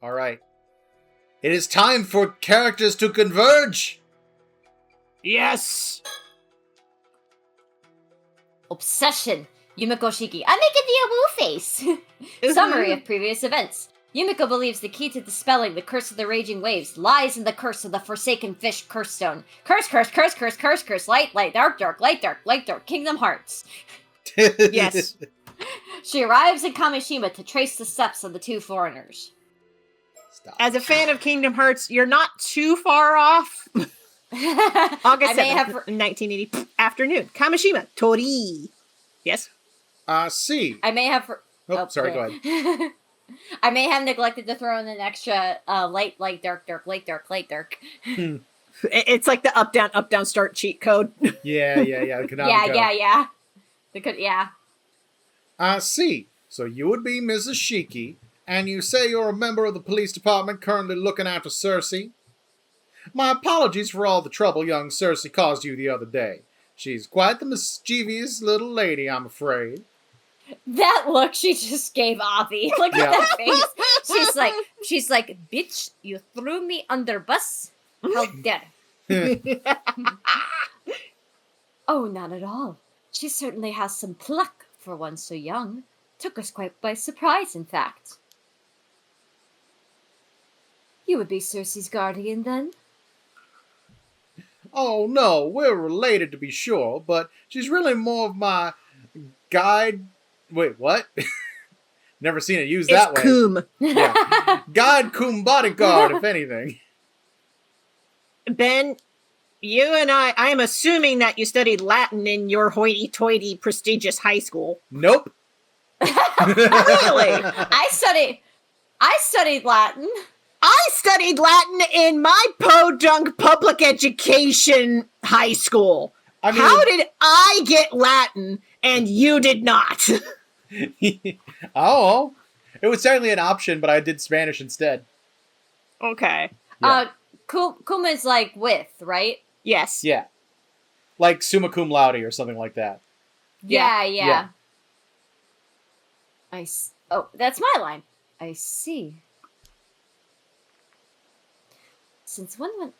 Alright. It is time for characters to converge! Yes! Obsession. Yumiko Shiki. I'm making the woo face. Summary of previous events. Yumiko believes the key to dispelling the curse of the raging waves lies in the curse of the Forsaken Fish Curse Stone. Curse, curse, curse, curse, curse, curse, light, light, dark, dark, light, dark, light, dark, Kingdom Hearts. Yes. She arrives in Kamishima to trace the steps of the two foreigners. Stop. As a fan of Kingdom Hearts, you're not too far off. August 7th, 1980, afternoon. Kamishima, Tori. Yes? C. I may have... Sorry, go ahead. I may have neglected to throw in an extra light, light, dark, dark, light, dark, light, dark. It's like the up, down, start cheat code. Yeah. Yeah. C. So you would be Mrs. Shiki, and you say you're a member of the police department currently looking after Cersei. My apologies for all the trouble young Cersei caused you the other day. She's quite the mischievous little lady, I'm afraid. That look she just gave Avi. Look at that face. She's like, bitch, you threw me under bus? How dare. Oh, not at all. She certainly has some pluck for one so young. Took us quite by surprise, in fact. You would be Cersei's guardian, then? Oh, no, we're related to be sure, but she's really more of my guide... Wait, what? Never seen it used that way. Coom. Yeah. Guide, cum, bodyguard, if anything. Ben, you and I am assuming that you studied Latin in your hoity-toity prestigious high school. Nope. Really? I studied Latin. I studied Latin in my podunk public education high school. I mean, how did I get Latin and you did not? Oh, it was certainly an option, but I did Spanish instead. Okay. Yeah. Kuma is like with, right? Yes. Yeah. Like summa cum laude or something like that. Yeah. Oh, that's my line. I see. Since when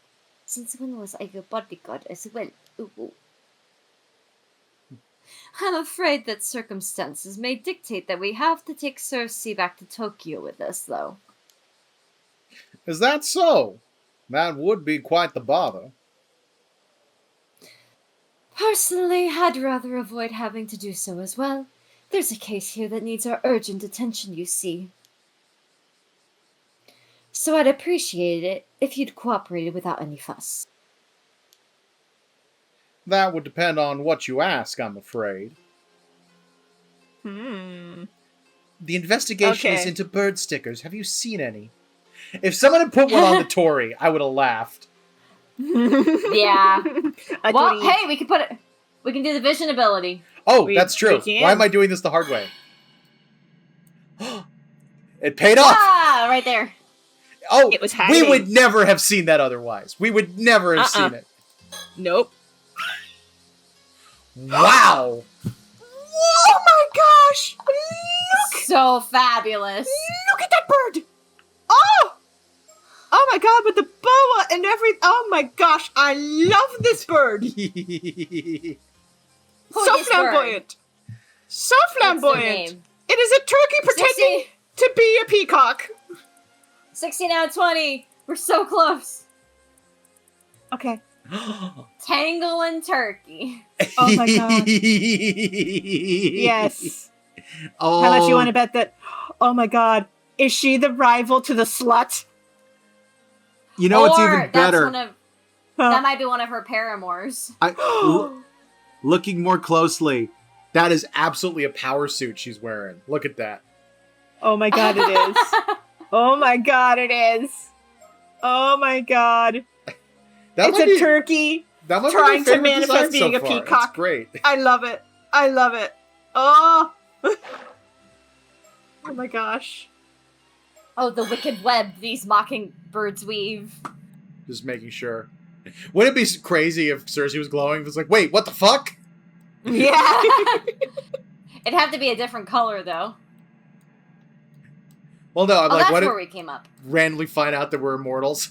was I your bodyguard as well? Ooh. I'm afraid that circumstances may dictate that we have to take Cersei back to Tokyo with us, though. Is that so? That would be quite the bother. Personally, I'd rather avoid having to do so as well. There's a case here that needs our urgent attention, you see. So I'd appreciate it if you'd cooperated without any fuss. That would depend on what you ask, I'm afraid. Hmm. The investigation is into bird stickers. Have you seen any? If someone had put one on the Tory, I would have laughed. Yeah. Well, hey, we can do the vision ability. Oh, that's true. Why am I doing this the hard way? It paid off! Ah, right there. Oh, it was we would never have seen that otherwise. We would never have seen it. Nope. Wow! Oh my gosh! Look! So fabulous. Look at that bird! Oh! Oh my god, with the boa and everything. Oh my gosh, I love this bird! So flamboyant! So flamboyant! It is a turkey pretending to be a peacock. 16 out of 20. We're so close. Okay. Tangle and turkey. Oh my god. Yes. Oh. How much you want to bet that? Oh my god. Is she the rival to the slut? You know what's even better? That might be one of her paramours. Looking more closely, that is absolutely a power suit she's wearing. Look at that. Oh my god, it is. Oh my god, it is. Oh my god. It's a turkey trying to manifest being a peacock. It's great. I love it. I love it. Oh. Oh my gosh. Oh, the wicked web these mockingbirds weave. Just making sure. Wouldn't it be crazy if Cersei was glowing? It was like, wait, what the fuck? Yeah. It'd have to be a different color, though. Well, no, I'm like, that's what where we came up. Randomly find out that we're immortals?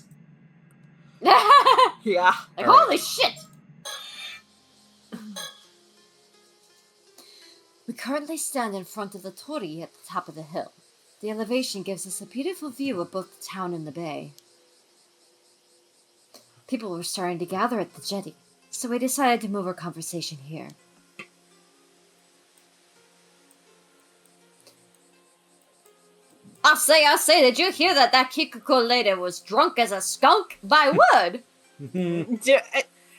Yeah. Like, holy shit! We currently stand in front of the torii at the top of the hill. The elevation gives us a beautiful view of both the town and the bay. People were starting to gather at the jetty, so we decided to move our conversation here. I say, did you hear that Kikuko lady was drunk as a skunk? By wood!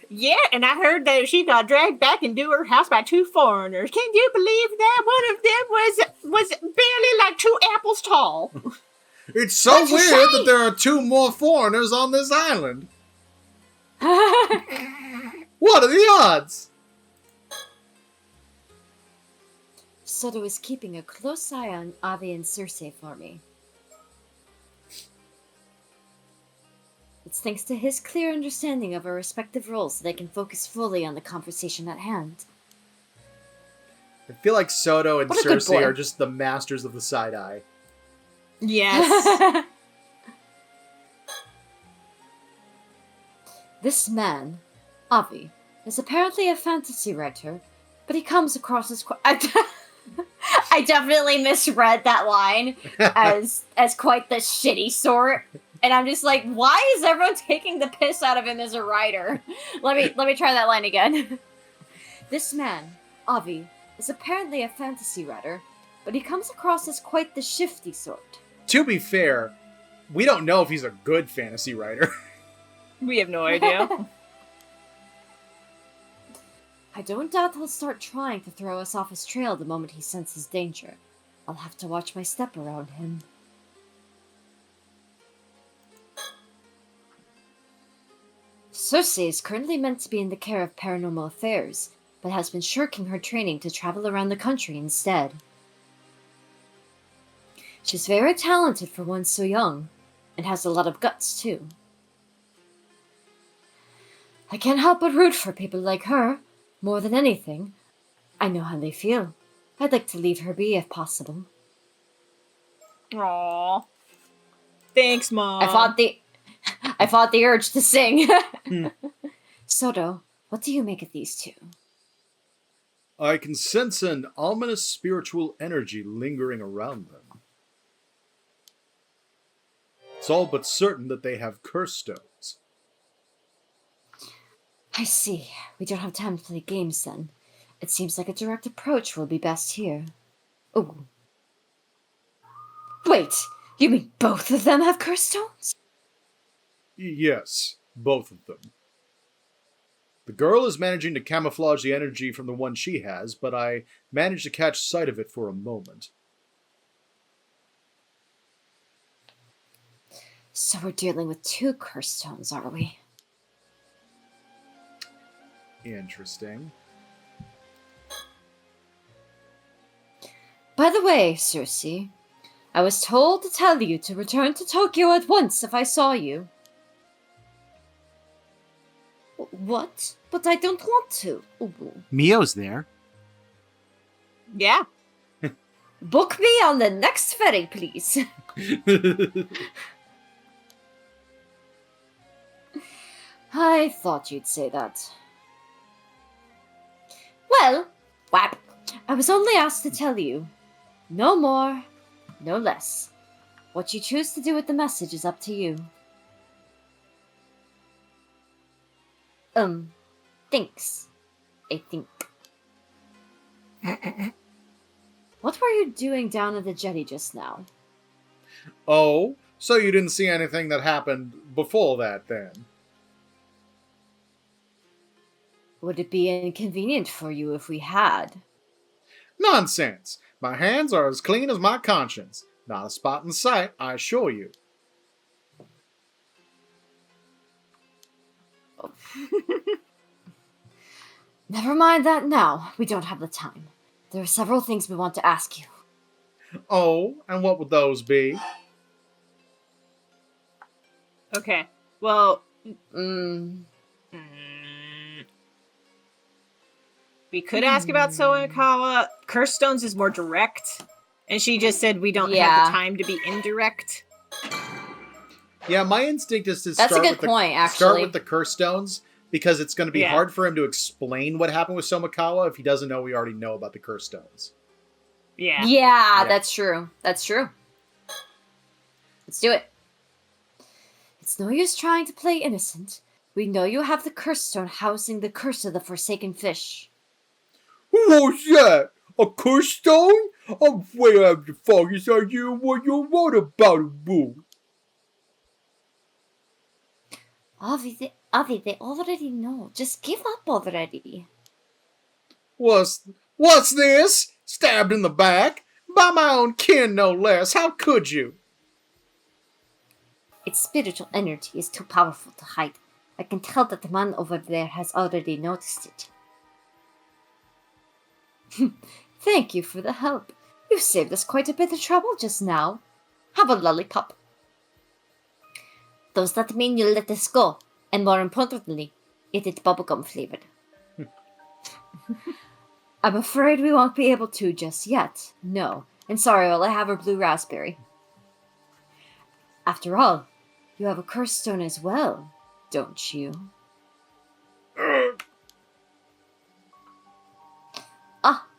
Yeah, and I heard that she got dragged back into her house by 2 foreigners. Can you believe that? One of them was barely like 2 apples tall. It's so weird that there are 2 more foreigners on this island. What are the odds? Soto is keeping a close eye on Avi and Circe for me. It's thanks to his clear understanding of our respective roles that I can focus fully on the conversation at hand. I feel like Soto and Circe are just the masters of the side-eye. Yes. This man, Avi, is apparently a fantasy writer, but he comes across as I definitely misread that line as quite the shitty sort. And I'm just like, why is everyone taking the piss out of him as a writer? Let me try that line again. This man, Avi, is apparently a fantasy writer, but he comes across as quite the shifty sort. To be fair, we don't know if he's a good fantasy writer. We have no idea. I don't doubt he'll start trying to throw us off his trail the moment he senses danger. I'll have to watch my step around him. Circe is currently meant to be in the care of paranormal affairs, but has been shirking her training to travel around the country instead. She's very talented for one so young, and has a lot of guts too. I can't help but root for people like her. More than anything, I know how they feel. I'd like to leave her be if possible. Aww. Thanks, Mom. I fought the urge to sing. Soto, what do you make of these 2? I can sense an ominous spiritual energy lingering around them. It's all but certain that they have curse stones. I see. We don't have time to play games then. It seems like a direct approach will be best here. Oh. Wait, you mean both of them have curse stones? Yes, both of them. The girl is managing to camouflage the energy from the one she has, but I managed to catch sight of it for a moment. So we're dealing with 2 curse stones, are we? Interesting. By the way, Circe, I was told to tell you to return to Tokyo at once if I saw you. What? But I don't want to. Mio's there. Yeah. Book me on the next ferry, please. I thought you'd say that. Well, whap. I was only asked to tell you. No more, no less. What you choose to do with the message is up to you. Thanks. I think. What were you doing down at the jetty just now? Oh, so you didn't see anything that happened before that, then? Would it be inconvenient for you if we had? Nonsense! My hands are as clean as my conscience. Not a spot in sight, I assure you. Never mind that now. We don't have the time. There are several things we want to ask you. Oh, and what would those be? Okay. Well, we could ask about Soenakawa. Curse Stones is more direct. And she just said we don't have the time to be indirect. Yeah, my instinct is to start with the curse stones, because it's going to be hard for him to explain what happened with Somikawa if he doesn't know we already know about the curse stones. Yeah, that's true. That's true. Let's do it. It's no use trying to play innocent. We know you have the curse stone housing the curse of the Forsaken Fish. What's that? A curse stone? I'm way out of the foggiest idea what you want about it, boo. Avi, they already know. Just give up already. What's this? Stabbed in the back? By my own kin, no less. How could you? Its spiritual energy is too powerful to hide. I can tell that the man over there has already noticed it. Thank you for the help. You saved us quite a bit of trouble just now. Have a lollipop. Does that mean you'll let us go? And more importantly, eat it bubblegum flavored. I'm afraid we won't be able to just yet. No. And sorry, all I have are blue raspberry. After all, you have a curse stone as well, don't you?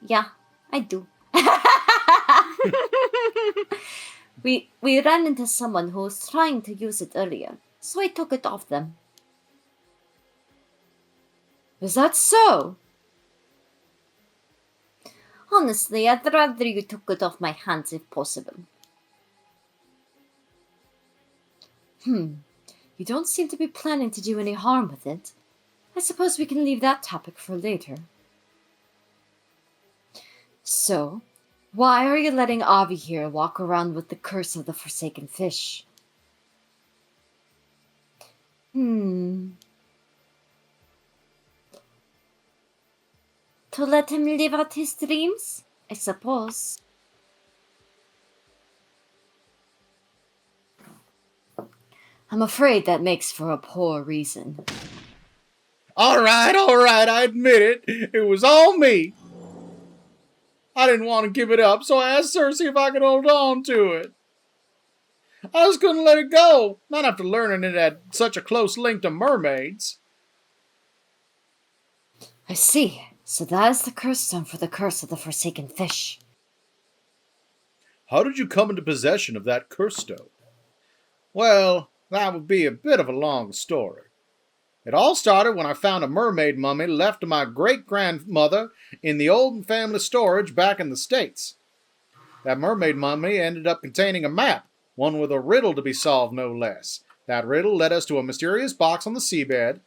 Yeah, I do. We ran into someone who was trying to use it earlier, so I took it off them. Is that so? Honestly, I'd rather you took it off my hands if possible. You don't seem to be planning to do any harm with it. I suppose we can leave that topic for later. So, why are you letting Avi here walk around with the curse of the Forsaken Fish? To let him live out his dreams, I suppose. I'm afraid that makes for a poor reason. All right, I admit it. It was all me. I didn't want to give it up, so I asked Cersei if I could hold on to it. I just couldn't let it go, not after learning it had such a close link to mermaids. I see. So that is the curse stone for the curse of the Forsaken Fish. How did you come into possession of that curse stone? Well, that would be a bit of a long story. It all started when I found a mermaid mummy left to my great-grandmother in the old family storage back in the States. That mermaid mummy ended up containing a map, one with a riddle to be solved no less. That riddle led us to a mysterious box on the seabed.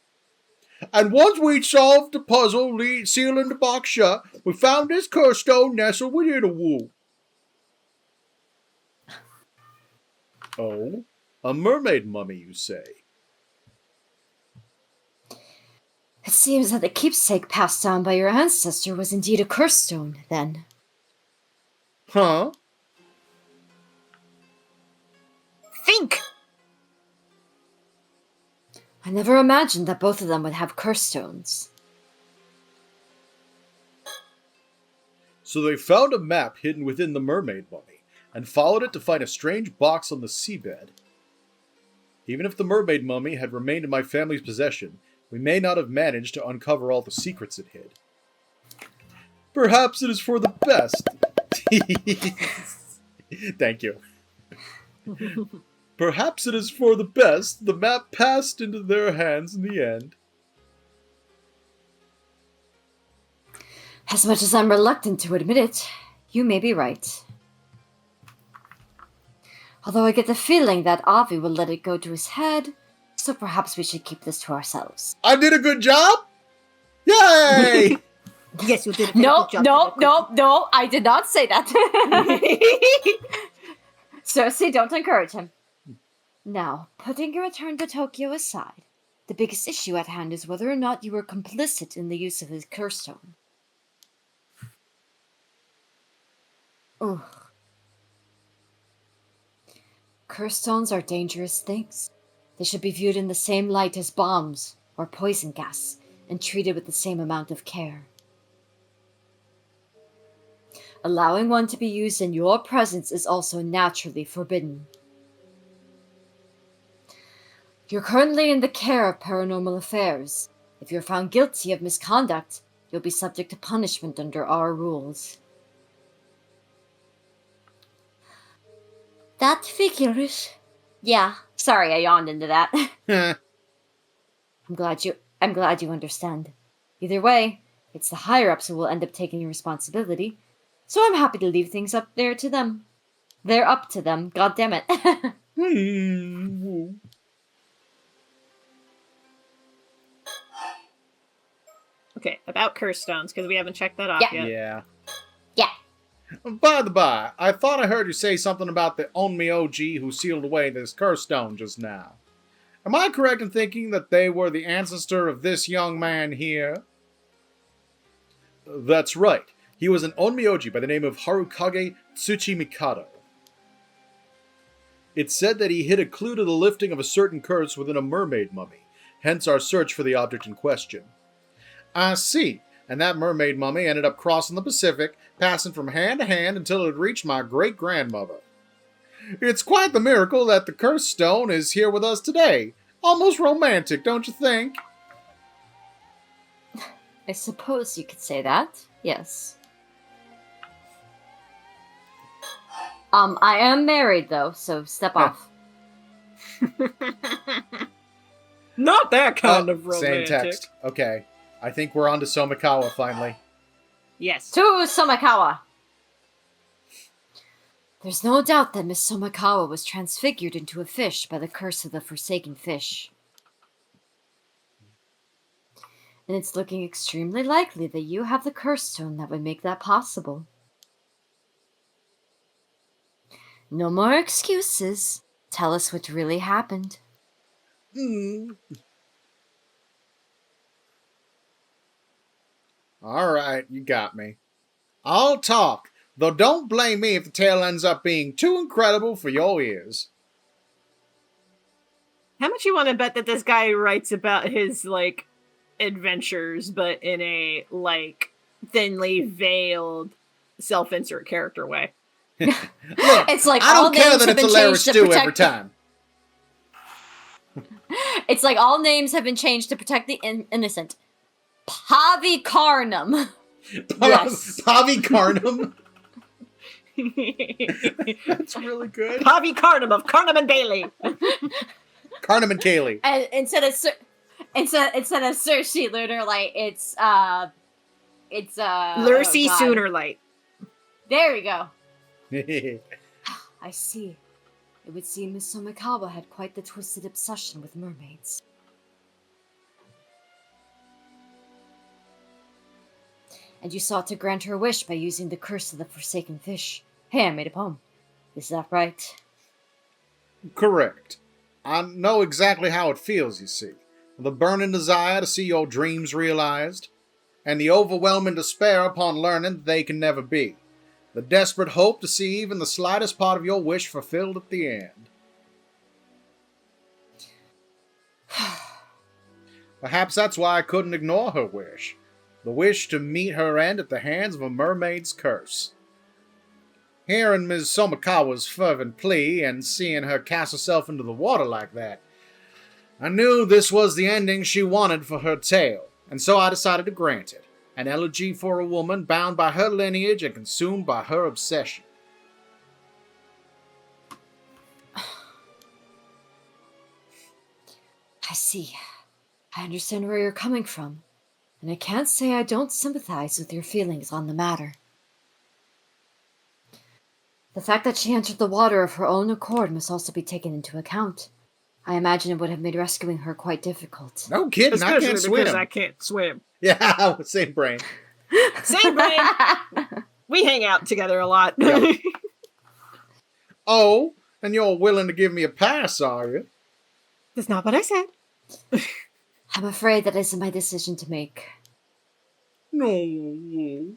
And once we'd solved the puzzle, sealing the box shut, we found this curse stone nestled within a wool. Oh, a mermaid mummy, you say? It seems that the keepsake passed down by your ancestor was indeed a curse stone, then. Huh? Think! I never imagined that both of them would have curse stones. So they found a map hidden within the mermaid mummy, and followed it to find a strange box on the seabed. Even if the mermaid mummy had remained in my family's possession, we may not have managed to uncover all the secrets it hid. Perhaps it is for the best. Thank you. Perhaps it is for the best the map passed into their hands in the end. As much as I'm reluctant to admit it, you may be right. Although I get the feeling that Avi will let it go to his head, so perhaps we should keep this to ourselves. I did a good job? Yay! Yes, you did. No, I did not say that. Cersei, don't encourage him. Now, putting your return to Tokyo aside, the biggest issue at hand is whether or not you were complicit in the use of his curse stone. Ugh. Curse stones are dangerous things. They should be viewed in the same light as bombs or poison gas and treated with the same amount of care. Allowing one to be used in your presence is also naturally forbidden. You're currently in the care of Paranormal Affairs. If you're found guilty of misconduct, you'll be subject to punishment under our rules. That figures. Yeah, sorry I yawned into that. I'm glad you understand. Either way, it's the higher-ups who will end up taking responsibility, so I'm happy to leave things up there to them. They're up to them, goddammit. Okay, about curse stones, because we haven't checked that off yet. Yeah. Yeah. By the by, I thought I heard you say something about the Onmi OG who sealed away this curse stone just now. Am I correct in thinking that they were the ancestor of this young man here? That's right. He was an Onmi OG by the name of Harukage Tsuchimikado. It's said that he hid a clue to the lifting of a certain curse within a mermaid mummy, hence our search for the object in question. I see. And that mermaid mummy ended up crossing the Pacific, passing from hand to hand until it reached my great-grandmother. It's quite the miracle that the cursed stone is here with us today. Almost romantic, don't you think? I suppose you could say that, yes. I am married, though, so step off. Not that kind of Same romantic. text. Okay. I think we're on to Somikawa, finally. Yes. To Somikawa! There's no doubt that Miss Somikawa was transfigured into a fish by the curse of the Forsaken Fish. And it's looking extremely likely that you have the curse stone that would make that possible. No more excuses. Tell us what really happened. Alright, you got me. I'll talk, though don't blame me if the tale ends up being too incredible for your ears. How much you want to bet that this guy writes about his, adventures, but in a, thinly veiled self-insert character way? Look, It's like I all don't care names that have it's been a Larry changed to Stew protect every time. It's like all names have been changed to protect the innocent. Pavi Karnam. Yes. Pavi Karnam. That's really good. Pavi Karnam of Karnam and Bailey. Karnam and Kaylee. And instead of Cersei Lunar Light, it's Lurcy Sooner Light. There we go. I see. It would seem Miss Somikawa had quite the twisted obsession with mermaids. And you sought to grant her wish by using the curse of the Forsaken Fish. Hey, I made a poem. Is that right? Correct. I know exactly how it feels, you see. The burning desire to see your dreams realized, and the overwhelming despair upon learning that they can never be. The desperate hope to see even the slightest part of your wish fulfilled at the end. Perhaps that's why I couldn't ignore her wish. The wish to meet her end at the hands of a mermaid's curse. Hearing Ms. Somikawa's fervent plea and seeing her cast herself into the water like that, I knew this was the ending she wanted for her tale, and so I decided to grant it. An elegy for a woman bound by her lineage and consumed by her obsession. I see. I understand where you're coming from, and I can't say I don't sympathize with your feelings on the matter. The fact that she entered the water of her own accord must also be taken into account. I imagine it would have made rescuing her quite difficult. No kidding, I can't swim. Because I can't swim. Yeah, same brain. Same brain. We hang out together a lot. Yep. Oh, and you're willing to give me a pass, are you? That's not what I said. I'm afraid that isn't my decision to make. No.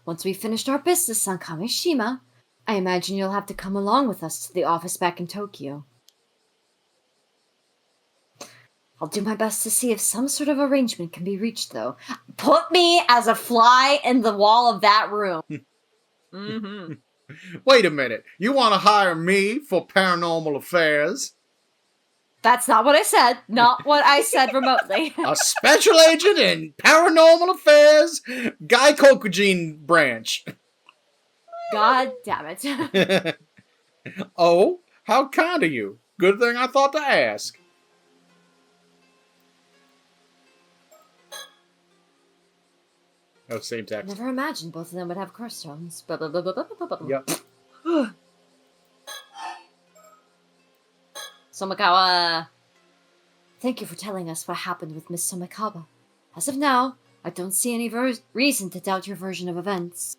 Once we've finished our business on Kamishima, I imagine you'll have to come along with us to the office back in Tokyo. I'll do my best to see if some sort of arrangement can be reached, though. Put me as a fly in the wall of that room. Mm-hmm. Wait a minute. You want to hire me for paranormal affairs? That's not what I said. Not what I said remotely. A special agent in paranormal affairs, Guy Kokujin branch. God damn it. Oh, how kind of you. Good thing I thought to ask. Oh, same text. Never imagined both of them would have curse stones. Blah, blah, blah, blah, blah, blah, blah. Yep. Somikawa, thank you for telling us what happened with Miss Somikawa. As of now, I don't see any reason to doubt your version of events.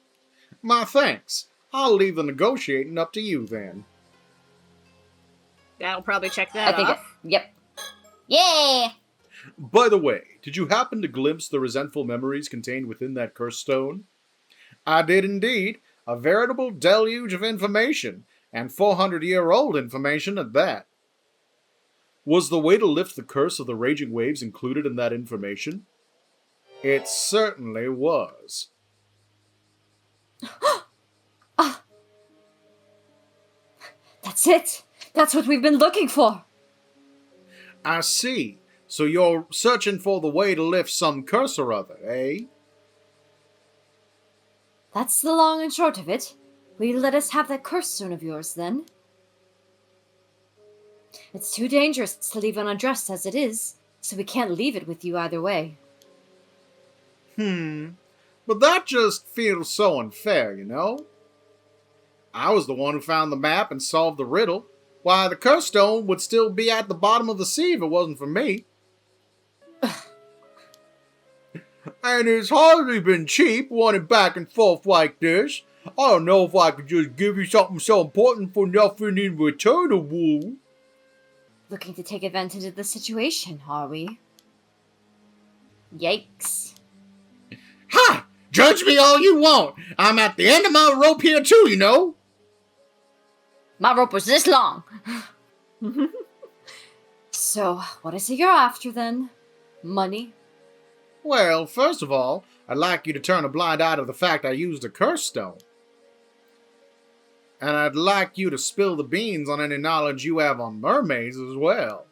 My thanks. I'll leave the negotiating up to you then. That'll probably check that off. Yep. Yay! By the way, did you happen to glimpse the resentful memories contained within that cursed stone? I did indeed. A veritable deluge of information, and 400-year-old information at that. Was the way to lift the curse of the raging waves included in that information? It certainly was. That's it! That's what we've been looking for! I see. So you're searching for the way to lift some curse or other, eh? That's the long and short of it. Will you let us have that curse stone of yours, then? It's too dangerous to leave unaddressed as it is, so we can't leave it with you either way. But that just feels so unfair, you know? I was the one who found the map and solved the riddle. Why, the curse stone would still be at the bottom of the sea if it wasn't for me. And it's hardly been cheap, running back and forth like this. I don't know if I could just give you something so important for nothing in return. Looking to take advantage of the situation, are we? Yikes. Ha! Judge me all you want. I'm at the end of my rope here too, you know. My rope was this long. So, what is it you're after then? Money? Well, first of all, I'd like you to turn a blind eye to the fact I used a curse stone. And I'd like you to spill the beans on any knowledge you have on mermaids as well.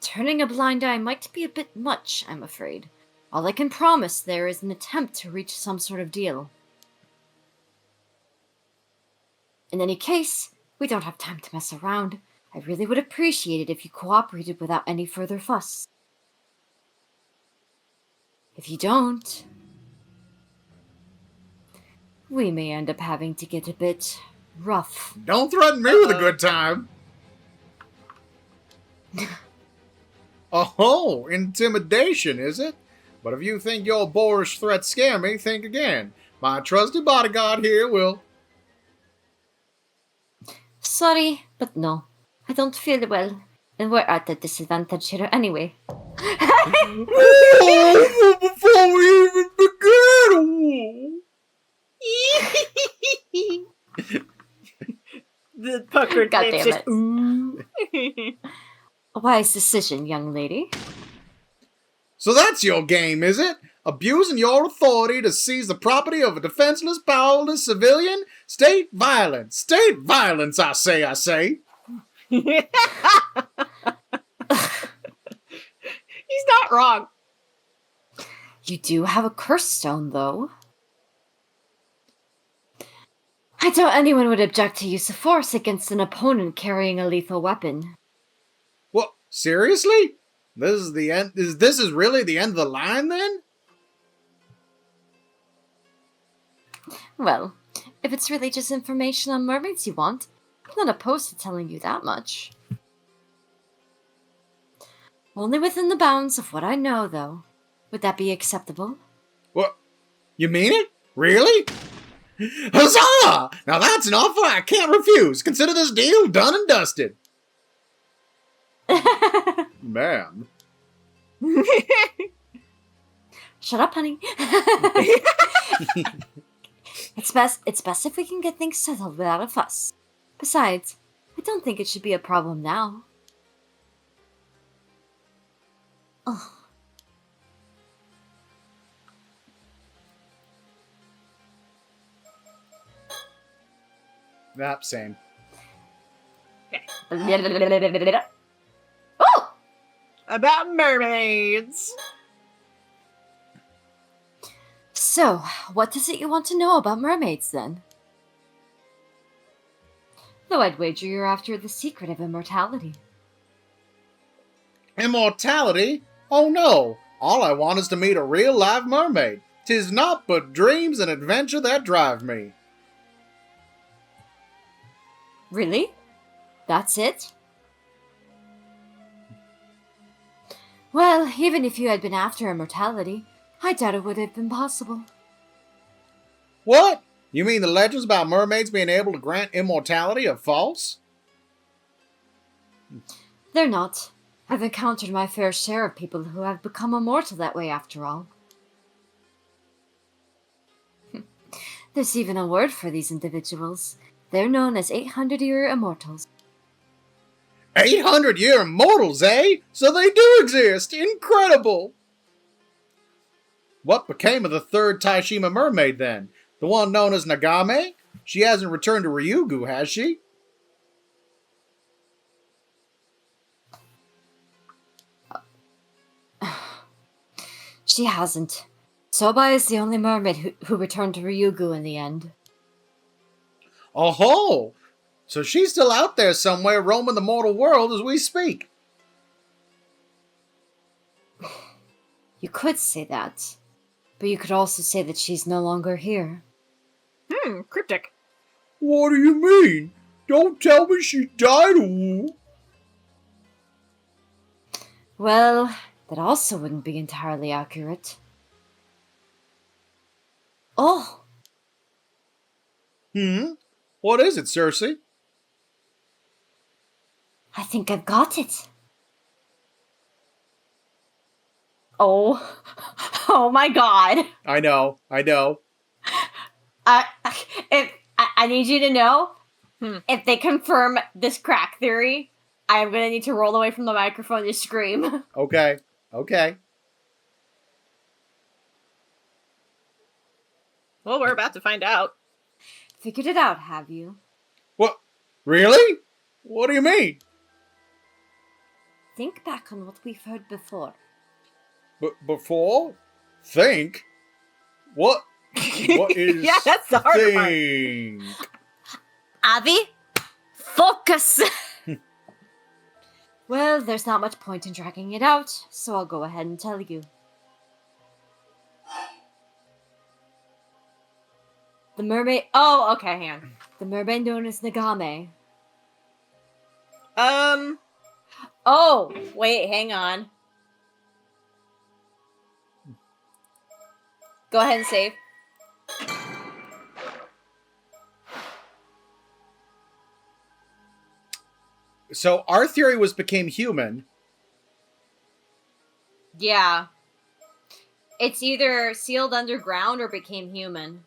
Turning a blind eye might be a bit much, I'm afraid. All I can promise there is an attempt to reach some sort of deal. In any case, we don't have time to mess around. I really would appreciate it if you cooperated without any further fuss. If you don't, we may end up having to get a bit rough. Don't threaten me with a good time. Oh, intimidation, is it? But if you think your boorish threats scare me, think again. My trusty bodyguard here will... Sorry, but no. I don't feel well, and we're at a disadvantage here anyway. Oh, before we even begin! The puckered God lips damn just, it. ooh. A wise decision, young lady. So that's your game, is it? Abusing your authority to seize the property of a defenseless, powerless civilian? State violence! State violence, I say! He's not wrong. You do have a curse stone, though. I doubt anyone would object to use of force against an opponent carrying a lethal weapon. What? Seriously? This is the end? This is really the end of the line, then? Well, if it's really just information on mermaids you want, I'm not opposed to telling you that much. Only within the bounds of what I know, though. Would that be acceptable? What? You mean it? Really? Huzzah! Now that's an offer I can't refuse. Consider this deal done and dusted. Ma'am. Shut up, honey. It's best if we can get things settled without a fuss. Besides, I don't think it should be a problem now. Oh. That same. Oh! About mermaids. So, what is it you want to know about mermaids, then? Though I'd wager you're after the secret of immortality. Immortality? Oh no! All I want is to meet a real live mermaid. 'Tis naught but dreams and adventure that drive me. Really? That's it? Well, even if you had been after immortality, I doubt it would have been possible. What? You mean the legends about mermaids being able to grant immortality are false? They're not. I've encountered my fair share of people who have become immortal that way after all. There's even a word for these individuals. They're known as 800-year immortals. 800-year immortals, eh? So they do exist! Incredible! What became of the third Taishima mermaid, then? The one known as Nagame? She hasn't returned to Ryugu, has she? She hasn't. Soba is the only mermaid who returned to Ryugu in the end. Oh-ho! So she's still out there somewhere roaming the mortal world as we speak. You could say that. But you could also say that she's no longer here. Cryptic. What do you mean? Don't tell me she died, ooh. Well, that also wouldn't be entirely accurate. Oh! What is it, Cersei? I think I've got it. Oh. Oh my god. I know. I need you to know, if they confirm this crack theory, I'm gonna need to roll away from the microphone to scream. Okay. Well, we're about to find out. Figured it out, have you? What? Really? What do you mean? Think back on what we've heard before. Before? Think? What? What is yeah, that's the hard think? part. Avi, focus! Well, there's not much point in dragging it out, so I'll go ahead and tell you. The mermaid... Oh, okay, hang on. The mermaid known as Nagame. Oh, wait, hang on. Go ahead and save. So our theory was became human. Yeah. It's either sealed underground or became human.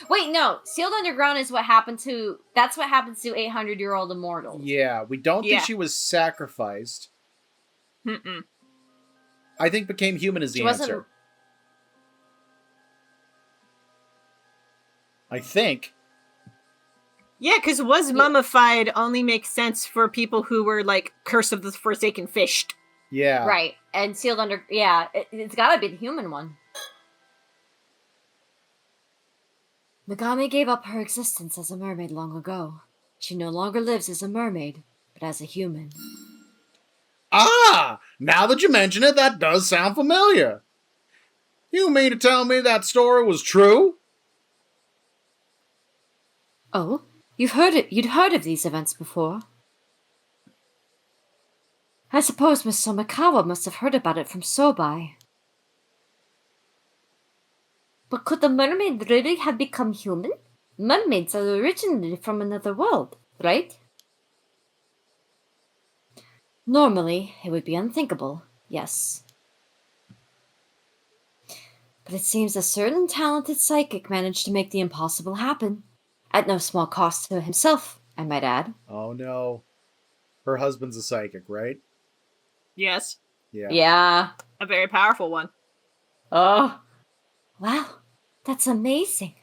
Wait, no. Sealed underground is what happened to... That's what happens to 800-year-old immortals. Yeah, we don't think she was sacrificed. I think became human is the answer. I think. Yeah, because was mummified only makes sense for people who were, like, Curse of the Forsaken Fished. Yeah. Right. And sealed under... Yeah, it's gotta be the human one. Nagame gave up her existence as a mermaid long ago. She no longer lives as a mermaid, but as a human. Ah! Now that you mention it, that does sound familiar. You mean to tell me that story was true? Oh? You'd heard of these events before. I suppose Miss Somikawa must have heard about it from Sobai. But could the mermaid really have become human? Mermaids are originally from another world, right? Normally, it would be unthinkable, yes. But it seems a certain talented psychic managed to make the impossible happen, at no small cost to himself I might add. Oh no. Her husband's a psychic, right? Yes. Yeah. Yeah. A very powerful one. Oh. Wow. That's amazing.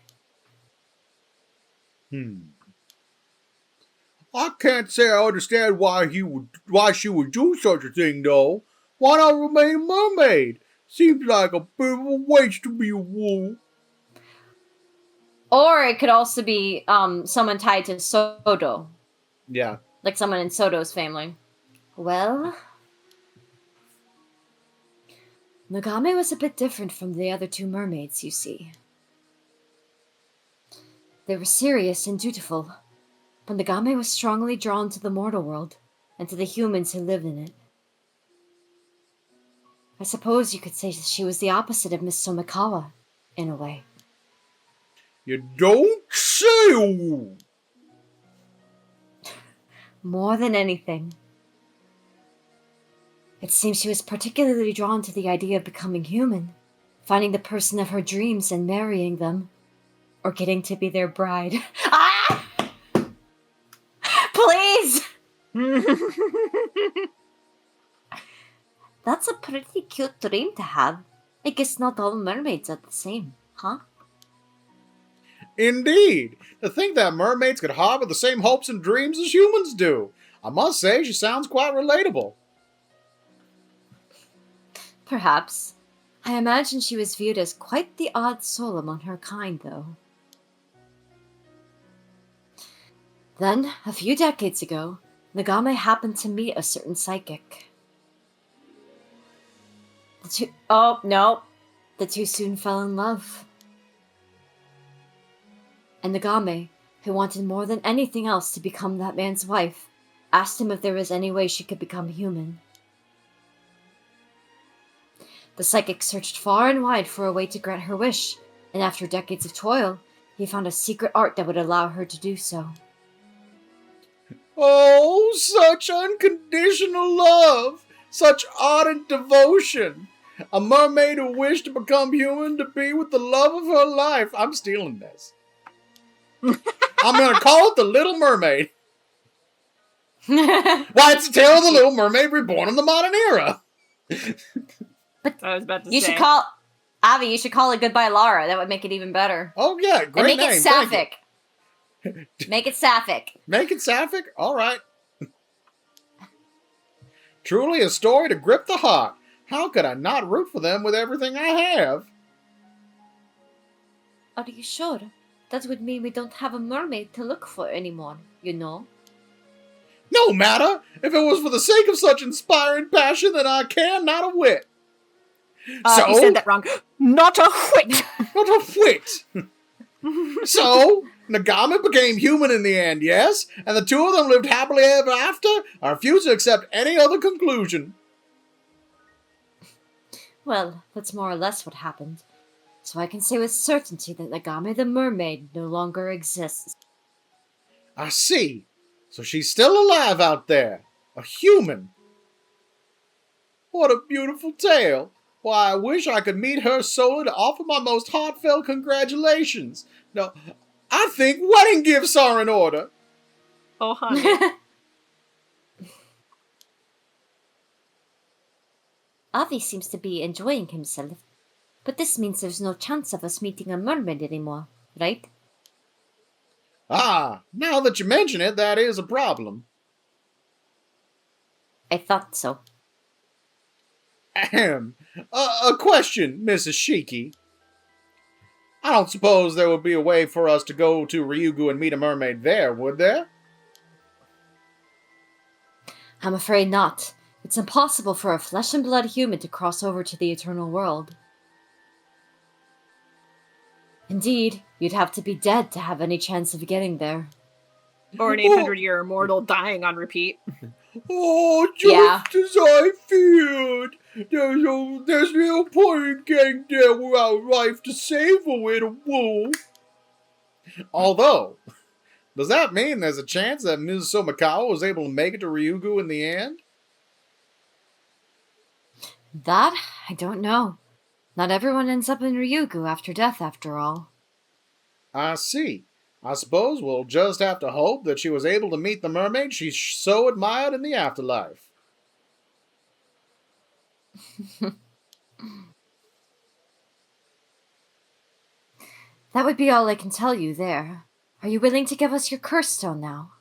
I can't say I understand why she would do such a thing, though. Why not remain a mermaid? Seems like a bit of a waste to be a wolf. Or it could also be someone tied to Sodo. Yeah. Like someone in Sodo's family. Well, Nagame was a bit different from the other two mermaids, you see. They were serious and dutiful, but Nagame was strongly drawn to the mortal world and to the humans who lived in it. I suppose you could say she was the opposite of Miss Somikawa, in a way. You don't say! More than anything. It seems she was particularly drawn to the idea of becoming human, finding the person of her dreams and marrying them, or getting to be their bride. Ah! Please! That's a pretty cute dream to have. I guess not all mermaids are the same, huh? Indeed! To think that mermaids could harbor the same hopes and dreams as humans do. I must say, she sounds quite relatable. Perhaps. I imagine she was viewed as quite the odd soul among her kind, though. Then, a few decades ago, Nagame happened to meet a certain psychic. The two soon fell in love. And Nagame, who wanted more than anything else to become that man's wife, asked him if there was any way she could become human. The psychic searched far and wide for a way to grant her wish, and after decades of toil, he found a secret art that would allow her to do so. Oh, such unconditional love! Such ardent devotion! A mermaid who wished to become human to be with the love of her life. I'm stealing this. I'm gonna call it The Little Mermaid. Why, it's the tale of the Little Mermaid reborn in the modern era. But I was about to say. You should call Avi. You should call it Goodbye, Lara. That would make it even better. Oh yeah, great and make name. It sapphic. Make it sapphic. Make it sapphic. All right. Truly a story to grip the heart. How could I not root for them with everything I have? Are you sure? That would mean we don't have a mermaid to look for anymore, you know? No matter! If it was for the sake of such inspiring passion, then I care not a whit. So, you said that wrong. Not a whit! Not a whit! So, Nagame became human in the end, yes? And the two of them lived happily ever after? I refuse to accept any other conclusion. Well, that's more or less what happened. So I can say with certainty that Nagame the mermaid no longer exists. I see. So she's still alive out there. A human. What a beautiful tale. Why, I wish I could meet her soul to offer my most heartfelt congratulations. No, I think wedding gifts are in order. Oh, honey. Avi seems to be enjoying himself. But this means there's no chance of us meeting a mermaid anymore, right? Ah, now that you mention it, that is a problem. I thought so. Ahem. A question, Mrs. Shiki. I don't suppose there would be a way for us to go to Ryugu and meet a mermaid there, would there? I'm afraid not. It's impossible for a flesh and blood human to cross over to the eternal world. Indeed, you'd have to be dead to have any chance of getting there. Or an 800-year immortal dying on repeat. Oh, just as I feared. There's no point in getting there without life to save a little wolf. Although, does that mean there's a chance that Ms. Somikawa was able to make it to Ryugu in the end? That, I don't know. Not everyone ends up in Ryugu after death, after all. I see. I suppose we'll just have to hope that she was able to meet the mermaid she so admired in the afterlife. That would be all I can tell you there. Are you willing to give us your curse stone now?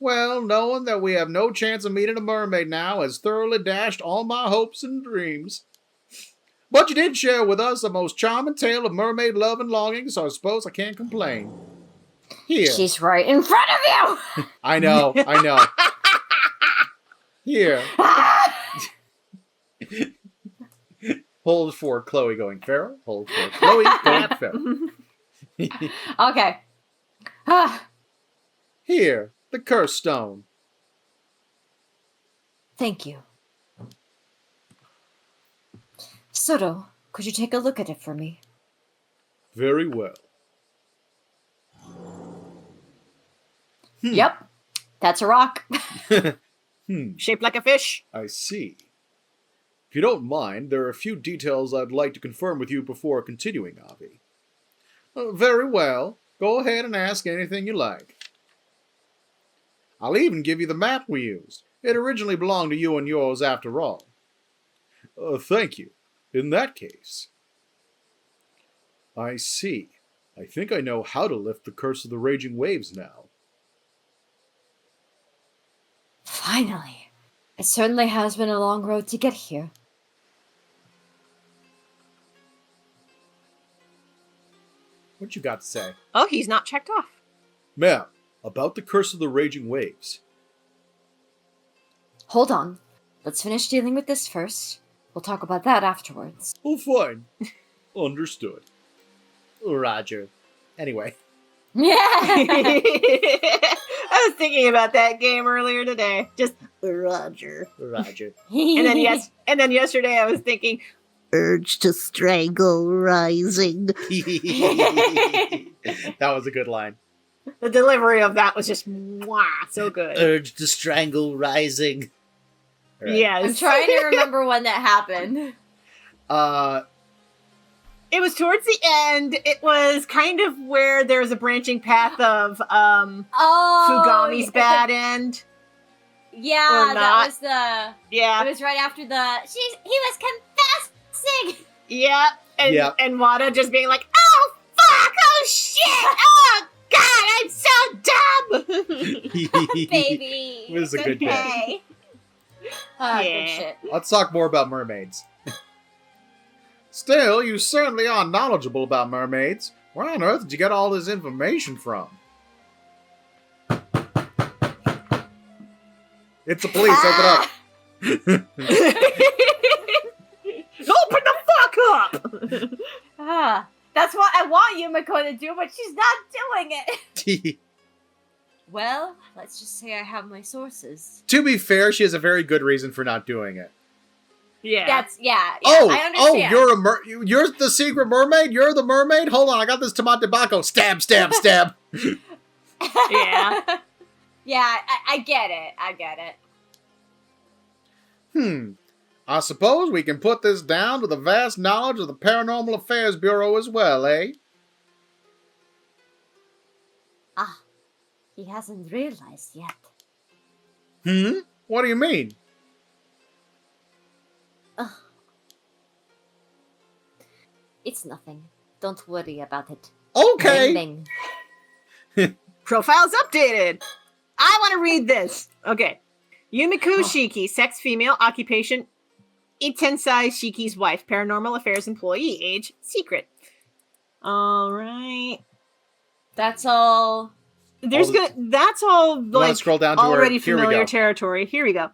Well, knowing that we have no chance of meeting a mermaid now has thoroughly dashed all my hopes and dreams. But you did share with us a most charming tale of mermaid love and longing, so I suppose I can't complain. Here. She's right in front of you! I know. Here. Hold for Chloe going feral. Hold for Chloe going feral. Okay. Here, the curse stone. Thank you. Soto, could you take a look at it for me? Very well. Yep, that's a rock. Shaped like a fish. I see. If you don't mind, there are a few details I'd like to confirm with you before continuing, Avi. Very well. Go ahead and ask anything you like. I'll even give you the map we used. It originally belonged to you and yours after all. Thank you. In that case... I see. I think I know how to lift the curse of the raging waves now. Finally. It certainly has been a long road to get here. What you got to say? Oh, he's not checked off. Ma'am, about the curse of the raging waves. Hold on. Let's finish dealing with this first. We'll talk about that afterwards. Oh, fine. Understood. Roger. Anyway. Yeah! I was thinking about that game earlier today. Just Roger. And then yesterday I was thinking urge to strangle rising. That was a good line. The delivery of that was just so good. Urge to strangle rising. Right. Yes. I'm trying to remember when that happened. It was towards the end. It was kind of where there was a branching path of Fugami's bad end. Yeah, that was the... Yeah. It was right after he was confessing! Yeah. And Wada just being like, oh, fuck! Oh, shit! Oh, God, I'm so dumb! Baby! It was a good day. Good shit. Let's talk more about mermaids. Still, you certainly are knowledgeable about mermaids. Where on earth did you get all this information from? It's the police, open up! Open the fuck up! That's what I want Yumiko to do, but she's not doing it! Well, let's just say I have my sources. To be fair, she has a very good reason for not doing it. Yeah. I understand. You're the secret mermaid? You're the mermaid? Hold on, I got this tomate baco. Stab, stab, stab. Yeah. Yeah, I get it. I suppose we can put this down to the vast knowledge of the Paranormal Affairs Bureau as well, eh? He hasn't realized yet. What do you mean? It's nothing. Don't worry about it. Okay. Profile's updated. I want to read this. Okay. Yumiko Shiki, sex female, occupation Itensai Shiki's wife, paranormal affairs employee, age secret. All right. That's all. That's all like scroll down to already familiar territory. Here we go.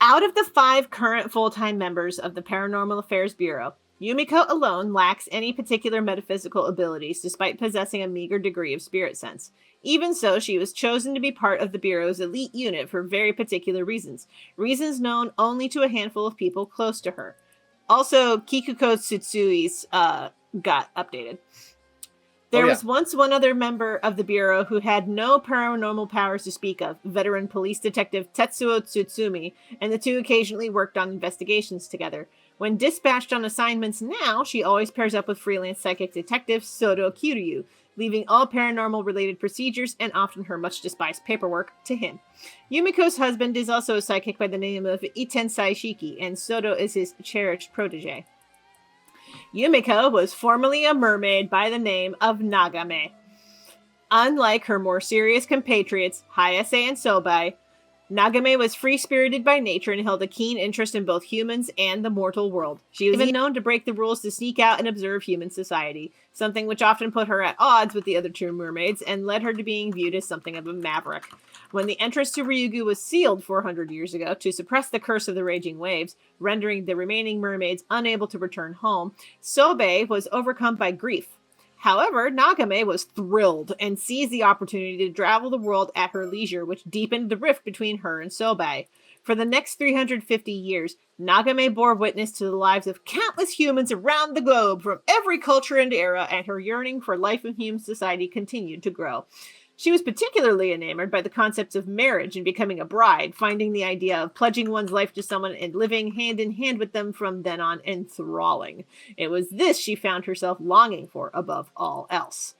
Out of the 5 current full-time members of the Paranormal Affairs Bureau, Yumiko alone lacks any particular metaphysical abilities, despite possessing a meager degree of spirit sense. Even so, she was chosen to be part of the Bureau's elite unit for very particular reasons. Reasons known only to a handful of people close to her. Also, Kikuko Tsutsui's got updated. There was once one other member of the Bureau who had no paranormal powers to speak of, veteran police detective Tetsuo Tsutsumi, and the two occasionally worked on investigations together. When dispatched on assignments now, she always pairs up with freelance psychic detective Soto Kiryu. leaving all paranormal-related procedures and often her much-despised paperwork to him. Yumiko's husband is also a psychic by the name of Itensai Shiki, and Soto is his cherished protege. Yumiko was formerly a mermaid by the name of Nagame. Unlike her more serious compatriots, Hayase and Sobei, Nagame was free-spirited by nature and held a keen interest in both humans and the mortal world. She was even known to break the rules to sneak out and observe human society, something which often put her at odds with the other two mermaids and led her to being viewed as something of a maverick. When the entrance to Ryugu was sealed 400 years ago to suppress the curse of the raging waves, rendering the remaining mermaids unable to return home, Sobei was overcome by grief. However, Nagame was thrilled and seized the opportunity to travel the world at her leisure, which deepened the rift between her and Sobei. For the next 350 years, Nagame bore witness to the lives of countless humans around the globe from every culture and era, and her yearning for life in human society continued to grow. She was particularly enamored by the concepts of marriage and becoming a bride, finding the idea of pledging one's life to someone and living hand in hand with them from then on enthralling. It was this she found herself longing for above all else.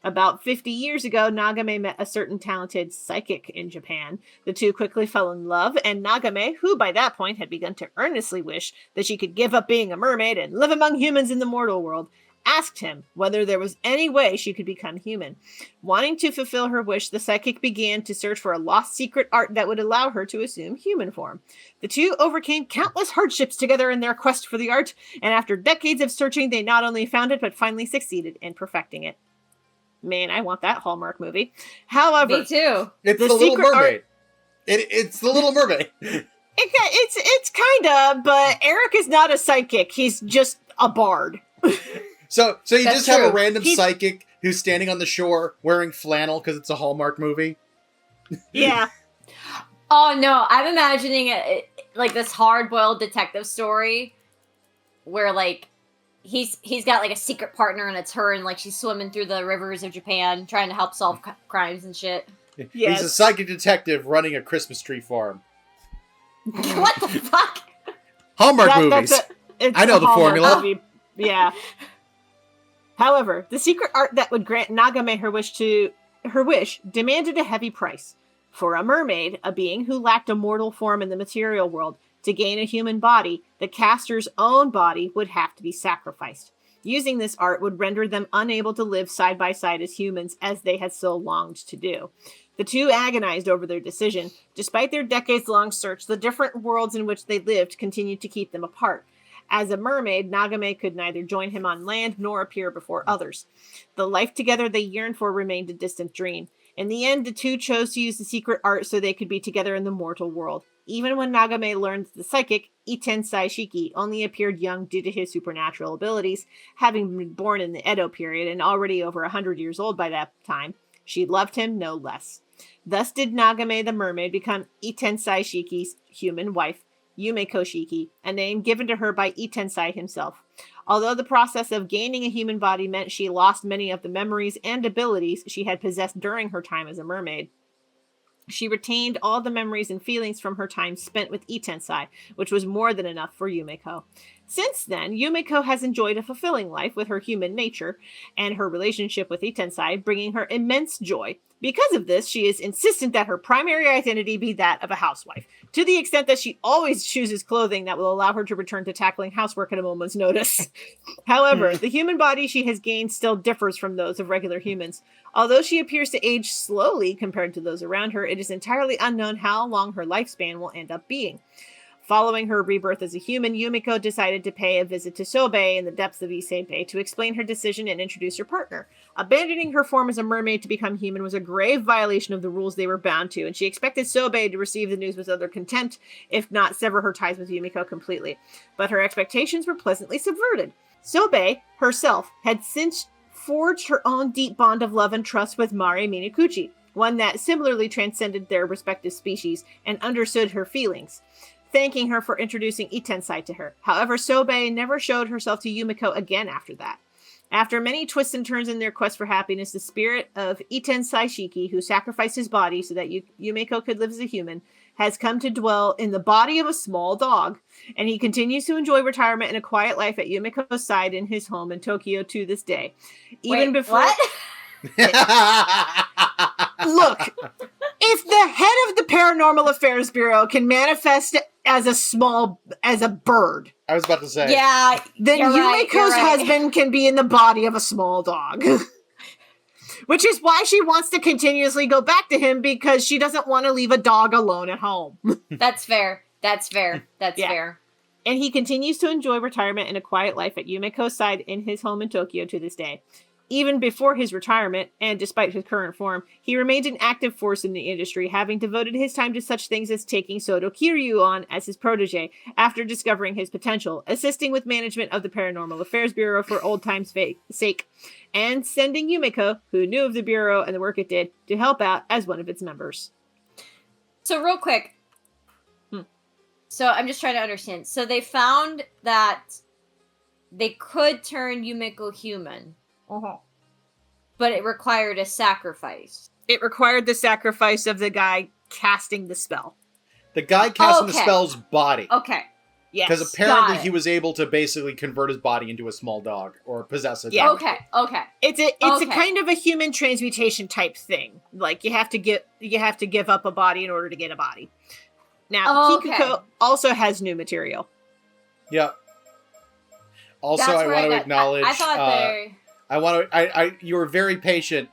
About 50 years ago, Nagame met a certain talented psychic in Japan. The two quickly fell in love, and Nagame, who by that point had begun to earnestly wish that she could give up being a mermaid and live among humans in the mortal world, asked him whether there was any way she could become human. Wanting to fulfill her wish, the psychic began to search for a lost secret art that would allow her to assume human form. The two overcame countless hardships together in their quest for the art, and after decades of searching, they not only found it, but finally succeeded in perfecting it. Man, I want that Hallmark movie. However, Me too. It's the Little Mermaid. It's the Little Mermaid. It's kinda, but Eric is not a psychic. He's just a bard. So you That's just have a true. random psychic who's standing on the shore wearing flannel because it's a Hallmark movie. Yeah. Oh no, I'm imagining it like this hard-boiled detective story where like he's got like a secret partner and it's her and like she's swimming through the rivers of Japan trying to help solve crimes and shit. Yes. He's a psychic detective running a Christmas tree farm. What the fuck? Hallmark movies. It's I know a the Hallmark formula. movie. Yeah. However, the secret art that would grant Nagame her wish demanded a heavy price. For a mermaid, a being who lacked a mortal form in the material world, to gain a human body, the caster's own body would have to be sacrificed. Using this art would render them unable to live side by side as humans as they had so longed to do. The two agonized over their decision. Despite their decades-long search, the different worlds in which they lived continued to keep them apart. As a mermaid, Nagame could neither join him on land nor appear before others. The life together they yearned for remained a distant dream. In the end, the two chose to use the secret art so they could be together in the mortal world. Even when Nagame learned that the psychic, Itensai Shiki, only appeared young due to his supernatural abilities, having been born in the Edo period and already over 100 years old by that time, she loved him no less. Thus did Nagame the mermaid become Itensai Shiki's human wife, Yumiko Shiki, a name given to her by Itensai himself. Although the process of gaining a human body meant she lost many of the memories and abilities she had possessed during her time as a mermaid, she retained all the memories and feelings from her time spent with Itensai, which was more than enough for Yumiko. Since then, Yumiko has enjoyed a fulfilling life with her human nature and her relationship with Itensai, bringing her immense joy. Because of this, she is insistent that her primary identity be that of a housewife, to the extent that she always chooses clothing that will allow her to return to tackling housework at a moment's notice. However, the human body she has gained still differs from those of regular humans. Although she appears to age slowly compared to those around her, it is entirely unknown how long her lifespan will end up being. Following her rebirth as a human, Yumiko decided to pay a visit to Sobei in the depths of Issei Bay to explain her decision and introduce her partner. Abandoning her form as a mermaid to become human was a grave violation of the rules they were bound to, and she expected Sobei to receive the news with other contempt, if not sever her ties with Yumiko completely. But her expectations were pleasantly subverted. Sobei, herself, had since forged her own deep bond of love and trust with Mari Minakuchi, one that similarly transcended their respective species and understood her feelings, thanking her for introducing Itensai to her. However, Sobei never showed herself to Yumiko again after that. After many twists and turns in their quest for happiness, the spirit of Itensai Shiki, who sacrificed his body so that Yumiko could live as a human, has come to dwell in the body of a small dog, and he continues to enjoy retirement and a quiet life at Yumiko's side in his home in Tokyo to this day. Wait, what? Look, if the head of the Paranormal Affairs Bureau can manifest as a bird, I was about to say. Yeah, then you're right, Yumiko's right. husband can be in the body of a small dog. Which is why she wants to continuously go back to him, because she doesn't want to leave a dog alone at home. That's fair. That's fair. That's Yeah. fair. And he continues to enjoy retirement and a quiet life at Yumiko's side in his home in Tokyo to this day. Even before his retirement, and despite his current form, he remained an active force in the industry, having devoted his time to such things as taking Soto Kiryu on as his protege after discovering his potential, assisting with management of the Paranormal Affairs Bureau for old times' sake, and sending Yumiko, who knew of the Bureau and the work it did, to help out as one of its members. So real quick. So I'm just trying to understand. So they found that they could turn Yumiko human, but it required a sacrifice. It required the sacrifice of the guy casting the spell. The guy casting the Okay. spell's body. Okay. Yes. Because apparently Got it. he was able to basically convert his body into a small dog or possess a Yeah. dog. Okay. It's a Okay. kind of a human transmutation type thing. Like you have to give up a body in order to get a body. Now, Okay. Kikuko also has new material. Yep. Also, That's I where want to got- acknowledge. I thought they. I want to. You were very patient,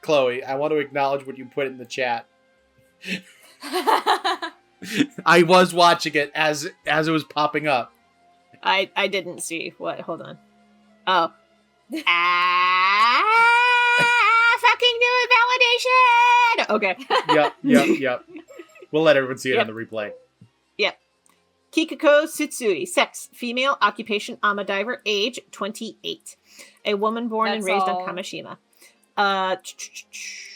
Chloe. I want to acknowledge what you put in the chat. I was watching it as it was popping up. I didn't see what. Hold on. Oh. Fucking new validation. Okay. Yep. We'll let everyone see it Yep. on the replay. Kikuko Tsutsui, sex, female, occupation, ama diver, age 28. A woman born and That's raised all. on Kamishima.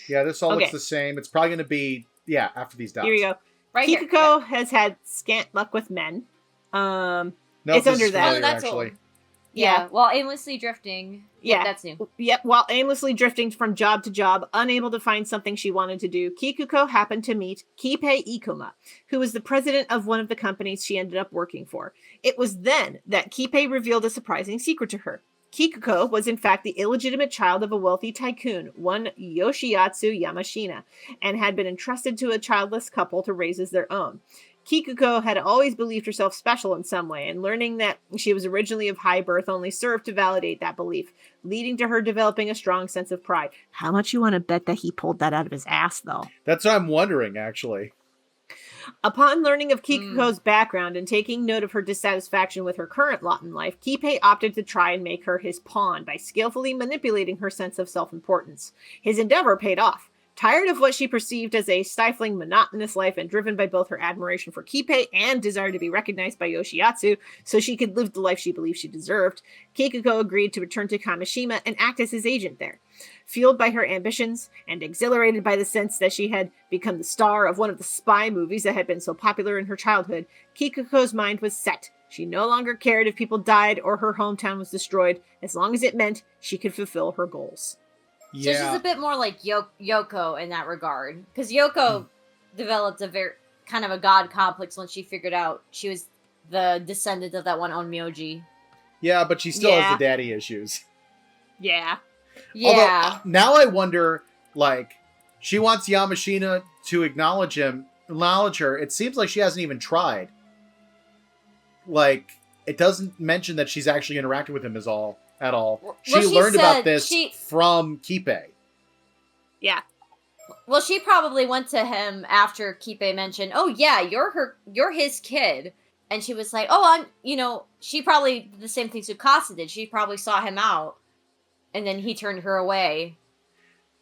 Yeah, this all Okay. looks the same. It's probably going to be after these dots. Here we go. Right here. Kikuko has had scant luck with men. No, It's this under is that. familiar, Oh, that's actually. old. Yeah. While aimlessly drifting. Yeah. That's new. Yep, while aimlessly drifting from job to job, unable to find something she wanted to do, Kikuko happened to meet Kipei Ikuma, who was the president of one of the companies she ended up working for. It was then that Kipei revealed a surprising secret to her. Kikuko was in fact the illegitimate child of a wealthy tycoon, one Yoshiatsu Yamashina, and had been entrusted to a childless couple to raise as their own. Kikuko had always believed herself special in some way, and learning that she was originally of high birth only served to validate that belief, leading to her developing a strong sense of pride. How much you want to bet that he pulled that out of his ass, though? That's what I'm wondering, actually. Upon learning of Kikuko's background and taking note of her dissatisfaction with her current lot in life, Kipei opted to try and make her his pawn by skillfully manipulating her sense of self-importance. His endeavor paid off. Tired of what she perceived as a stifling, monotonous life and driven by both her admiration for Kipei and desire to be recognized by Yoshiatsu so she could live the life she believed she deserved, Kikuko agreed to return to Kamishima and act as his agent there. Fueled by her ambitions and exhilarated by the sense that she had become the star of one of the spy movies that had been so popular in her childhood, Kikuko's mind was set. She no longer cared if people died or her hometown was destroyed, as long as it meant she could fulfill her goals. So she's a bit more like Yoko in that regard. Because Yoko developed a very kind of a god complex when she figured out she was the descendant of that one Onmyoji. Yeah, but she still Yeah. has the daddy issues. Yeah. Yeah. Although, now I wonder, like, she wants Yamashina to acknowledge her. It seems like she hasn't even tried. Like, it doesn't mention that she's actually interacted with him at all. Well, She she learned said about this from Kipei. Yeah. Well, she probably went to him after Kipei mentioned, "Oh yeah, you're his kid," and she was like, "Oh, she probably did the same thing Tsukasa did. She probably saw him out, and then he turned her away."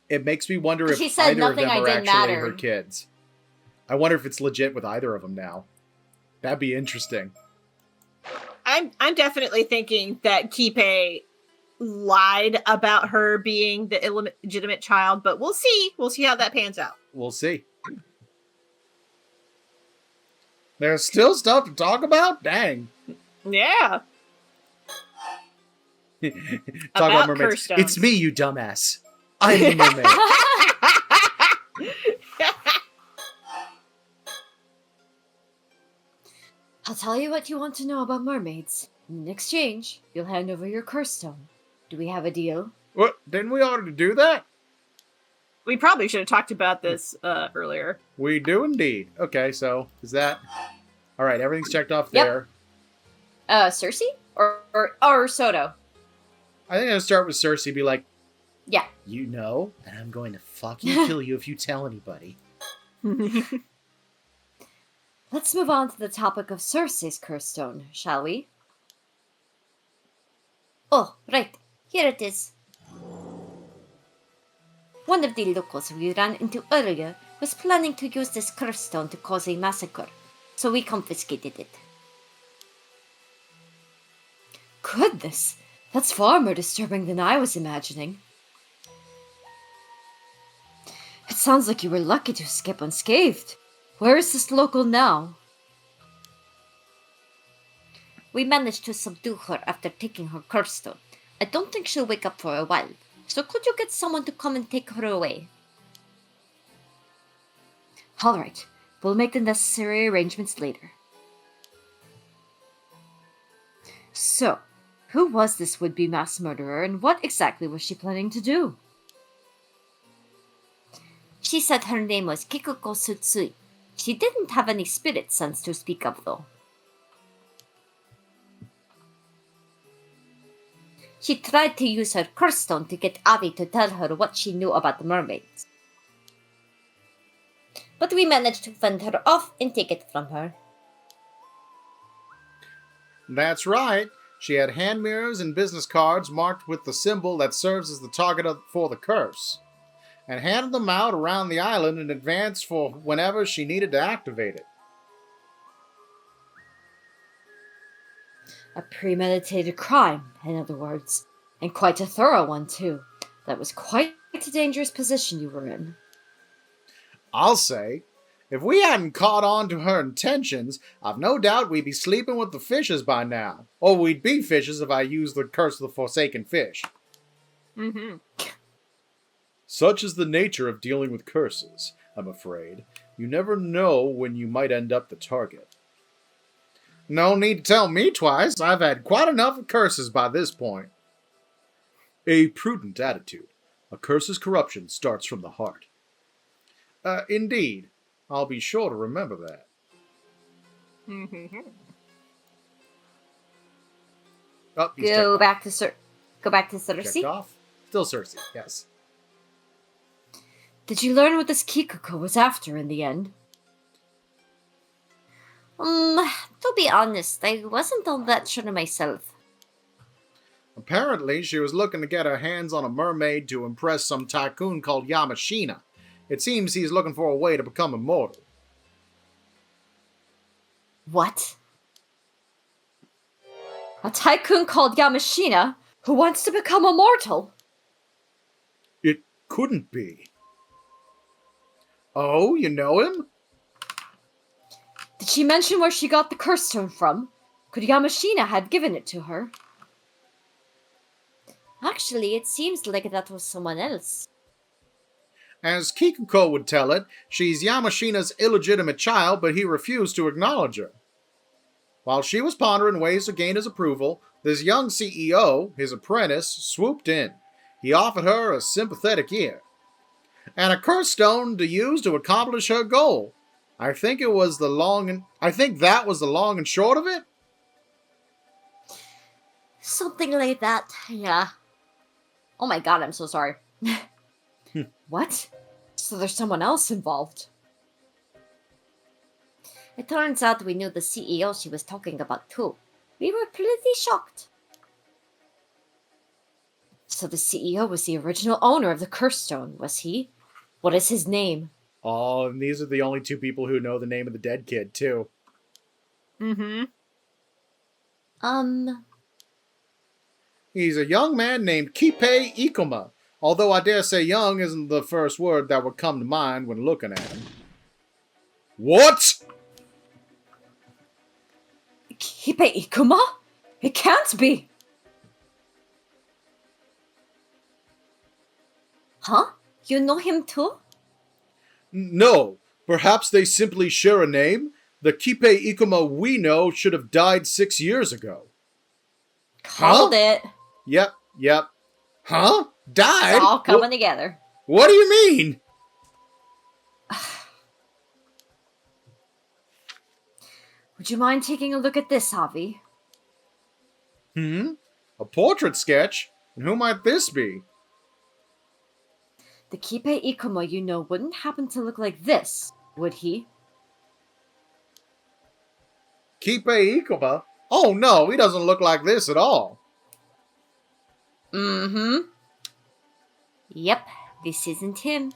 It makes me wonder if She said either of nothing them I are did actually her mattered. kids. I wonder if it's legit with either of them now. That'd be interesting. I'm definitely thinking that Kipei lied about her being the illegitimate child, but we'll see. We'll see how that pans out. We'll see. There's still stuff to talk about? Dang. Yeah. Talk About about mermaids. Curstones. It's me, you dumbass. I'm the mermaid. I'll tell you what you want to know about mermaids. In exchange, you'll hand over your curse stone. Do we have a deal? What? Didn't we already do that? We probably should have talked about this earlier. We do indeed. Okay, so is that... All right, everything's checked off there. Cersei? Or Soto? I think I'm going to start with Cersei, be like, Yeah. You know, and I'm going to fucking kill you if you tell anybody. Let's move on to the topic of Cersei's curse stone, shall we? Oh, right. Here it is. One of the locals we ran into earlier was planning to use this curse stone to cause a massacre, so we confiscated it. Goodness, that's far more disturbing than I was imagining. It sounds like you were lucky to escape unscathed. Where is this local now? We managed to subdue her after taking her curse stone. I don't think she'll wake up for a while, so could you get someone to come and take her away? Alright, we'll make the necessary arrangements later. So, who was this would-be mass murderer and what exactly was she planning to do? She said her name was Kikuko Tsutsui. She didn't have any spirit sense to speak of, though. She tried to use her curse stone to get Avi to tell her what she knew about the mermaids. But we managed to fend her off and take it from her. that's right. She had hand mirrors and business cards marked with the symbol that serves as the target for the curse, and handed them out around the island in advance for whenever she needed to activate it. A premeditated crime, in other words, and quite a thorough one, too. That was quite a dangerous position you were in. I'll say, if we hadn't caught on to her intentions, I've no doubt we'd be sleeping with the fishes by now. Or we'd be fishes if I used the curse of the Forsaken Fish. Mm-hmm. Such is the nature of dealing with curses, I'm afraid. You never know when you might end up the target. No need to tell me twice. I've had quite enough of curses by this point. A prudent attitude. A curse's corruption starts from the heart. Indeed. I'll be sure to remember that. Mm-hmm. Oh, he's Go checked back to off. Cersei. Checked off. Still Cersei, yes. Did you learn what this Kikuko was after in the end? To be honest, I wasn't all that sure myself. Apparently, she was looking to get her hands on a mermaid to impress some tycoon called Yamashina. It seems he's looking for a way to become immortal. What? A tycoon called Yamashina who wants to become immortal? It couldn't be. Oh, you know him? Did she mention where she got the curse stone from? Could Yamashina have given it to her? Actually, it seems like that was someone else. As Kikuko would tell it, she's Yamashina's illegitimate child, but he refused to acknowledge her. While she was pondering ways to gain his approval, this young CEO, his apprentice, swooped in. He offered her a sympathetic ear, and a curse stone to use to accomplish her goal. I think that was the long and short of it. Something like that, yeah. Oh my god, I'm so sorry. What? So there's someone else involved? It turns out we knew the CEO she was talking about too. We were pretty shocked. So the CEO was the original owner of the curse stone, was he? What is his name? Oh, and these are the only two people who know the name of the dead kid, too. Mm-hmm. He's a young man named Kippei Ikoma, although I dare say young isn't the first word that would come to mind when looking at him. What? Kippei Ikuma? It can't be! Huh? You know him too? No, perhaps they simply share a name. The Kippei Ikoma we know should have died 6 years ago. Called it. Yep. Huh? Died? It's all coming together. What do you mean? Would you mind taking a look at this, Avi? A portrait sketch? And who might this be? The Kipe Ikoma you know wouldn't happen to look like this, would he? Kipe Ikoma? Oh no, he doesn't look like this at all. Mm-hmm. Yep, this isn't him.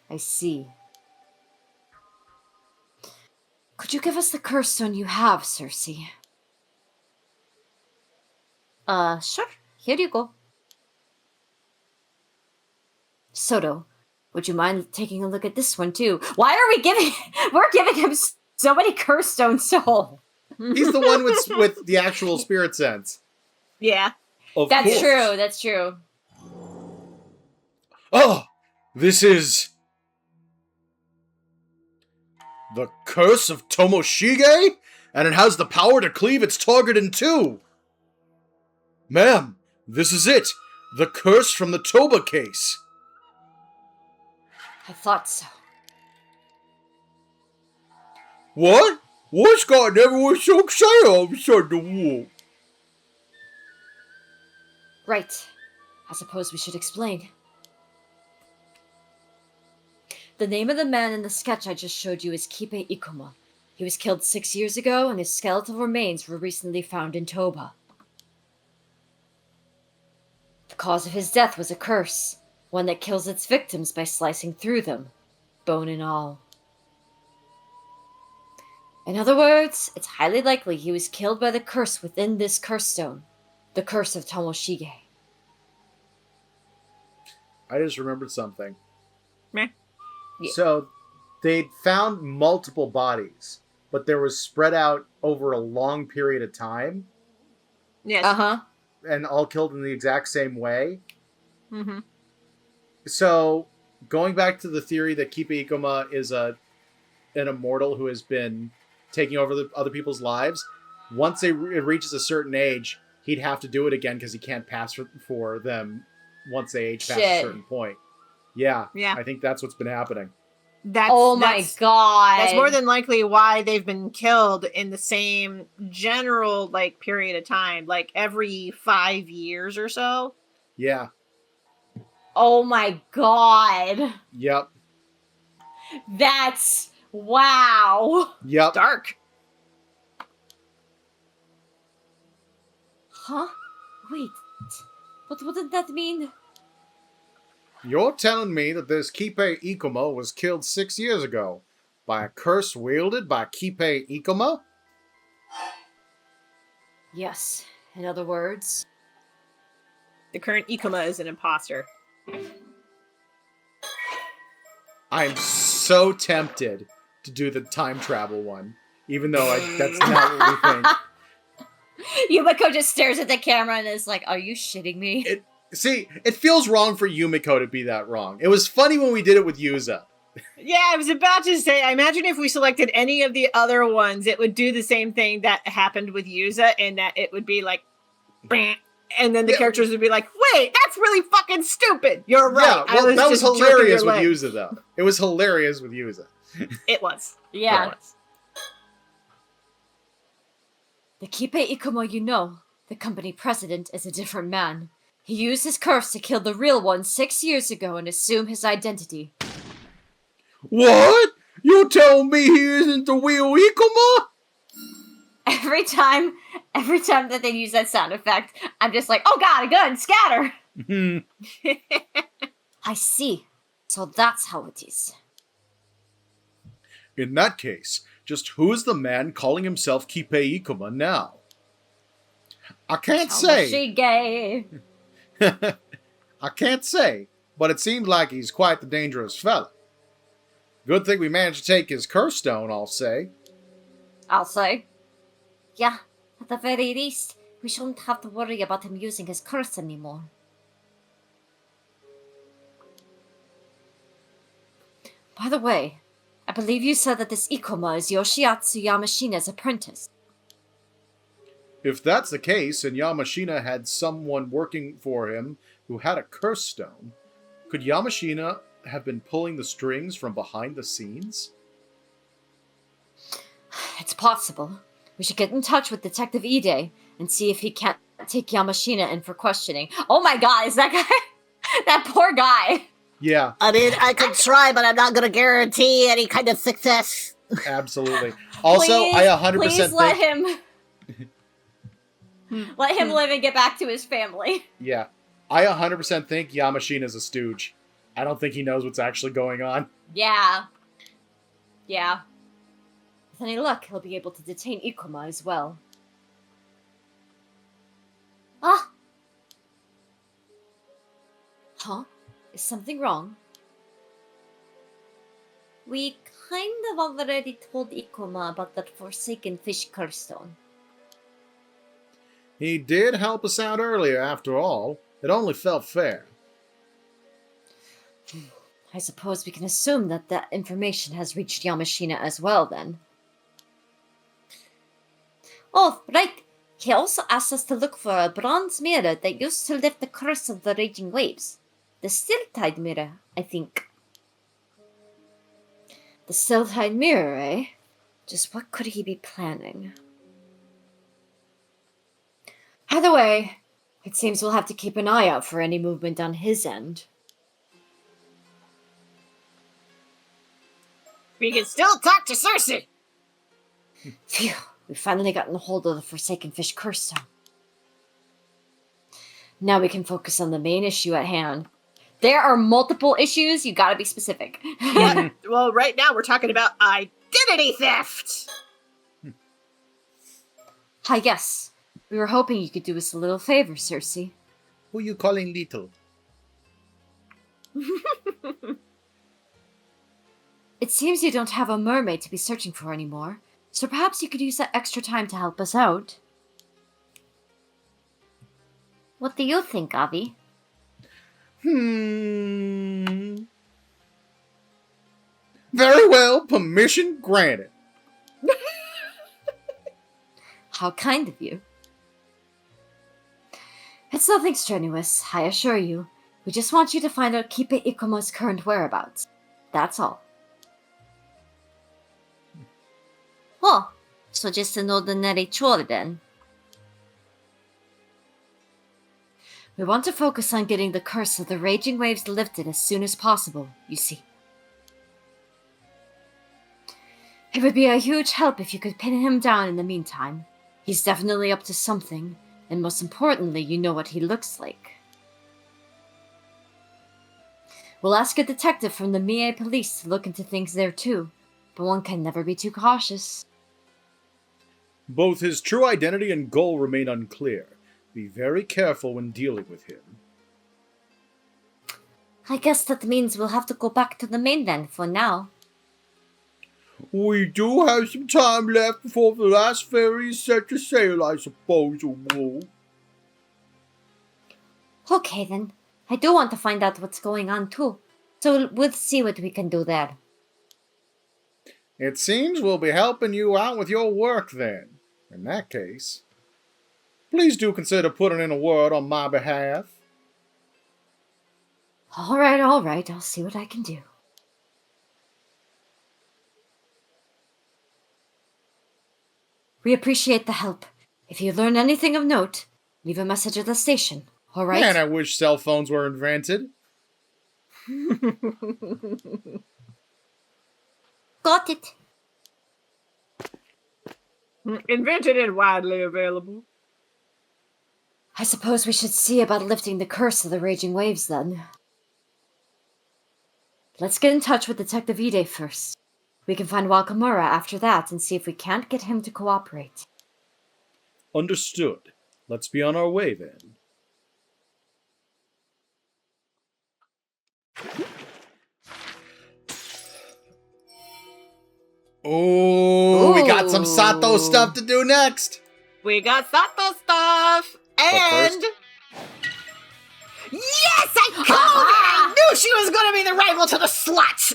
I see. Could you give us the curse stone you have, Cersei? Sure. Here you go. Soto, would you mind taking a look at this one too? Why are we giving... We're giving him so many curse stones to hold. He's the one with the actual spirit sense. Yeah. Of That's course. true, that's true. Oh, this is... the Curse of Tomoshige? And it has the power to cleave its target in two. Ma'am, this is it. The curse from the Toba case. I thought so. What? What's gotten everyone so excited all of a sudden the wall? Right. I suppose we should explain. The name of the man in the sketch I just showed you is Kipe Ikoma. He was killed 6 years ago, and his skeletal remains were recently found in Toba. The cause of his death was a curse, one that kills its victims by slicing through them, bone and all. In other words, it's highly likely he was killed by the curse within this curse stone, the curse of Tomoshige. I just remembered something. Meh. Yeah. So, they'd found multiple bodies, but they were spread out over a long period of time, Yes. Uh-huh. and all killed in the exact same way. Mm-hmm. So, going back to the theory that Kipe Ikoma is an immortal who has been taking over other people's lives, once it reaches a certain age, he'd have to do it again because he can't pass for them once they age past a Shit. certain point. Yeah, Yeah. I think that's what's been happening. That's, Oh my god. That's more than likely why they've been killed in the same general like period of time, like every 5 years or so. Yeah, Oh my god. yep, That's... wow. yep. Dark. Huh? Wait. What wouldn't that mean? You're telling me that this Kipe Ikoma was killed 6 years ago by a curse wielded by Kipe Ikoma? Yes. In other words... The current Ikoma is an imposter. I'm so tempted to do the time travel one, even though that's not what we think. Yumiko just stares at the camera and is like, are you shitting me? See, it feels wrong for Yumiko to be that wrong. It was funny when we did it with Yuza. Yeah, I was about to say, I imagine if we selected any of the other ones, it would do the same thing that happened with Yuza, in that it would be like, "Bang," and then the characters would be like, wait, that's really fucking stupid. You're right. Yeah, well, that was just jerking hilarious your with leg." Yuza, though. It was hilarious with Yuza. It was. Yeah. It was. The Kipe Ikoma you know, the company president, is a different man. He used his curse to kill the real one 6 years ago and assume his identity. What? You're telling me he isn't the real Ikoma? Every time that they use that sound effect, I'm just like, oh god, a gun, scatter! I see. So that's how it is. In that case, just who is the man calling himself Kipe Ikoma now? I can't say. Tomoshige. I can't say, but it seems like he's quite the dangerous fella. Good thing we managed to take his curse stone, I'll say. I'll say. Yeah, at the very least, we shouldn't have to worry about him using his curse anymore. By the way, I believe you said that this Ikoma is Yoshiatsu Yamashina's apprentice. If that's the case, and Yamashina had someone working for him who had a curse stone, could Yamashina have been pulling the strings from behind the scenes? It's possible. We should get in touch with Detective Ide and see if he can't take Yamashina in for questioning. Oh my god, is that guy? That poor guy. Yeah. I mean, I could try, but I'm not going to guarantee any kind of success. Absolutely. Also, Please, I 100% please think... let him live and get back to his family. Yeah. I 100% think Yamashina's a stooge. I don't think he knows what's actually going on. Yeah. Yeah. With any luck, he'll be able to detain Ikoma as well. Ah! Huh? Is something wrong? We kind of already told Ikoma about that Forsaken Fish curse stone. He did help us out earlier, after all. It only felt fair. I suppose we can assume that that information has reached Yamashina as well, then. Oh, right. He also asked us to look for a bronze mirror that used to lift the curse of the raging waves. The still-tide mirror, I think. The still-tide mirror, eh? Just what could he be planning? Either way, it seems we'll have to keep an eye out for any movement on his end. We can still talk to Cersei. Phew, we've finally gotten hold of the Forsaken Fish curse stone. Now we can focus on the main issue at hand. There are multiple issues, you gotta be specific. Well, right now we're talking about identity theft. Hi, yes. We were hoping you could do us a little favor, Cersei. Who you calling little? It seems you don't have a mermaid to be searching for anymore, so perhaps you could use that extra time to help us out. What do you think, Avi? Very well, permission granted. How kind of you. It's nothing strenuous, I assure you. We just want you to find out Kipe Ikoma's current whereabouts. That's all. Oh, so just an ordinary chore then. We want to focus on getting the curse of the raging waves lifted as soon as possible, you see. It would be a huge help if you could pin him down in the meantime. He's definitely up to something, and most importantly, you know what he looks like. We'll ask a detective from the Mie police to look into things there too, but one can never be too cautious. Both his true identity and goal remain unclear. Be very careful when dealing with him. I guess that means we'll have to go back to the mainland for now. We do have some time left before the last ferry is set to sail, I suppose, Wolf. Okay then. I do want to find out what's going on too, so we'll see what we can do there. It seems we'll be helping you out with your work then. In that case, please do consider putting in a word on my behalf. Alright, I'll see what I can do. We appreciate the help. If you learn anything of note, leave a message at the station, alright? Man, I wish cell phones were invented. Got it. Invented and widely available. I suppose we should see about lifting the curse of the raging waves then. Let's get in touch with Detective Ide first. We can find Wakamura after that and see if we can't get him to cooperate. Understood. Let's be on our way then. Oh, we got some Sato stuff to do next. We got Sato stuff. And... Yes, I called it! I knew she was going to be the rival to the slut!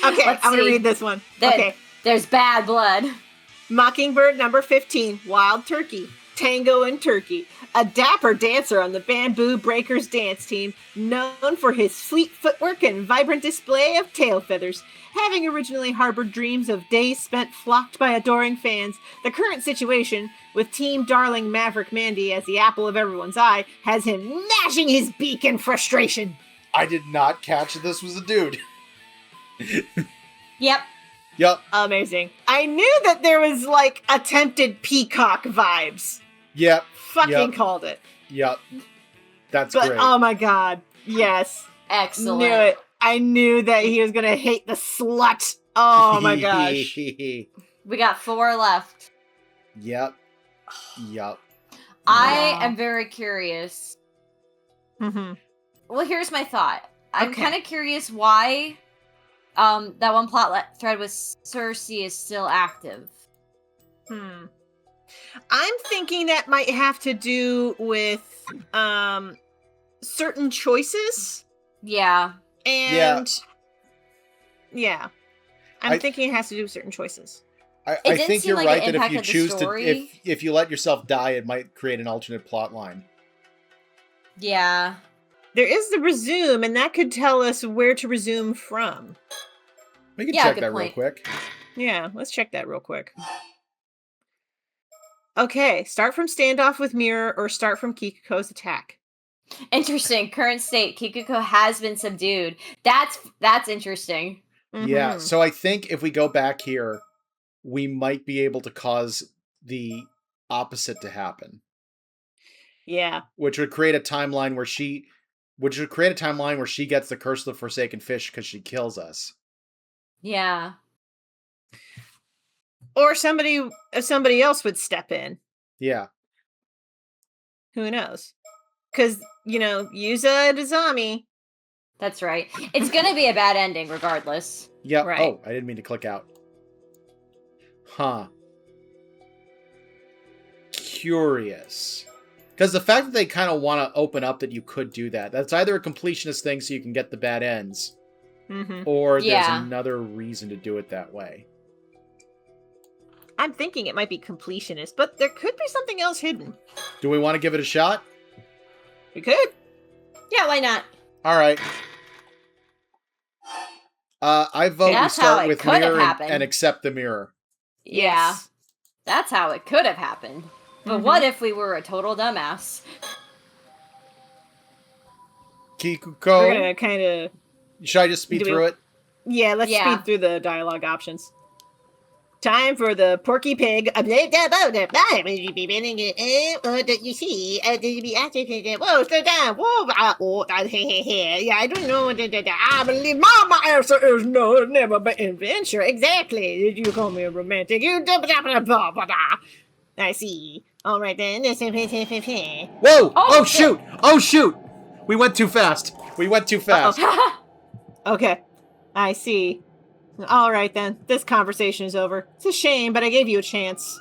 Okay, Let's I'm going to see. read this one. There- Okay. There's bad blood. Mockingbird number 15, Wild Turkey, Tango and Turkey, a dapper dancer on the Bamboo Breakers dance team, known for his fleet footwork and vibrant display of tail feathers. Having originally harbored dreams of days spent flocked by adoring fans, the current situation, with Team Darling Maverick Mandy as the apple of everyone's eye, has him gnashing his beak in frustration. I did not catch that this was a dude. Yep. Yup. Amazing. I knew that there was, like, attempted peacock vibes. Yep. Fucking called it. Yep. That's But, great. oh my god. Yes. Excellent. Knew it. I knew that he was gonna hate the slut. Oh my gosh. We got 4 left. Yep. Yup. I Wow. am very curious. Mm-hmm. Well, here's my thought. I'm Okay. kind of curious why that one plot thread with Cersei is still active. I'm thinking that might have to do with certain choices. Yeah. And yeah. I'm I- thinking it has to do with certain choices. I didn't think seem you're like right it that if you impacted the choose to, story. if you let yourself die, it might create an alternate plot line. Yeah. There is the resume, and that could tell us where to resume from. We can Yeah, check good that real point. quick. Yeah, let's check that real quick. Okay, start from standoff with Mirror or start from Kikuko's attack. Interesting. Current state, Kikuko has been subdued. That's interesting. Yeah, Mhm. so I think if we go back here, we might be able to cause the opposite to happen, Yeah. which would create a timeline where she gets the curse of the Forsaken Fish because she kills us. Yeah. Or somebody else would step in. Yeah. Who knows? Because, Yuza Dazami. That's right. It's gonna be a bad ending regardless. Yep. Right. Oh, I didn't mean to click out. Huh. Curious. Because the fact that they kind of want to open up that you could do that's either a completionist thing so you can get the bad ends, Mm-hmm. or there's Yeah. another reason to do it that way. I'm thinking it might be completionist, but there could be something else hidden. Do we want to give it a shot? We could. Yeah, why not? All right. I vote we That's how start it with could have mirror happened. and accept the mirror. Yeah. Yes. That's how it could have happened. But Mhm. what if we were a total dumbass? Kikuko, We're gonna kind of... should I just speed Do we- through it? Yeah, let's Yeah. speed through the dialogue options. Time for the Porky Pig. What did you see? Whoa, slow down. Whoa, yeah, I don't know. I believe my answer is no, it's never been an adventure. Exactly. Did you call me a romantic? You I see. All right then. Whoa! Oh, Shoot! Oh shoot! We went too fast. Okay, I see. All right then. This conversation is over. It's a shame, but I gave you a chance.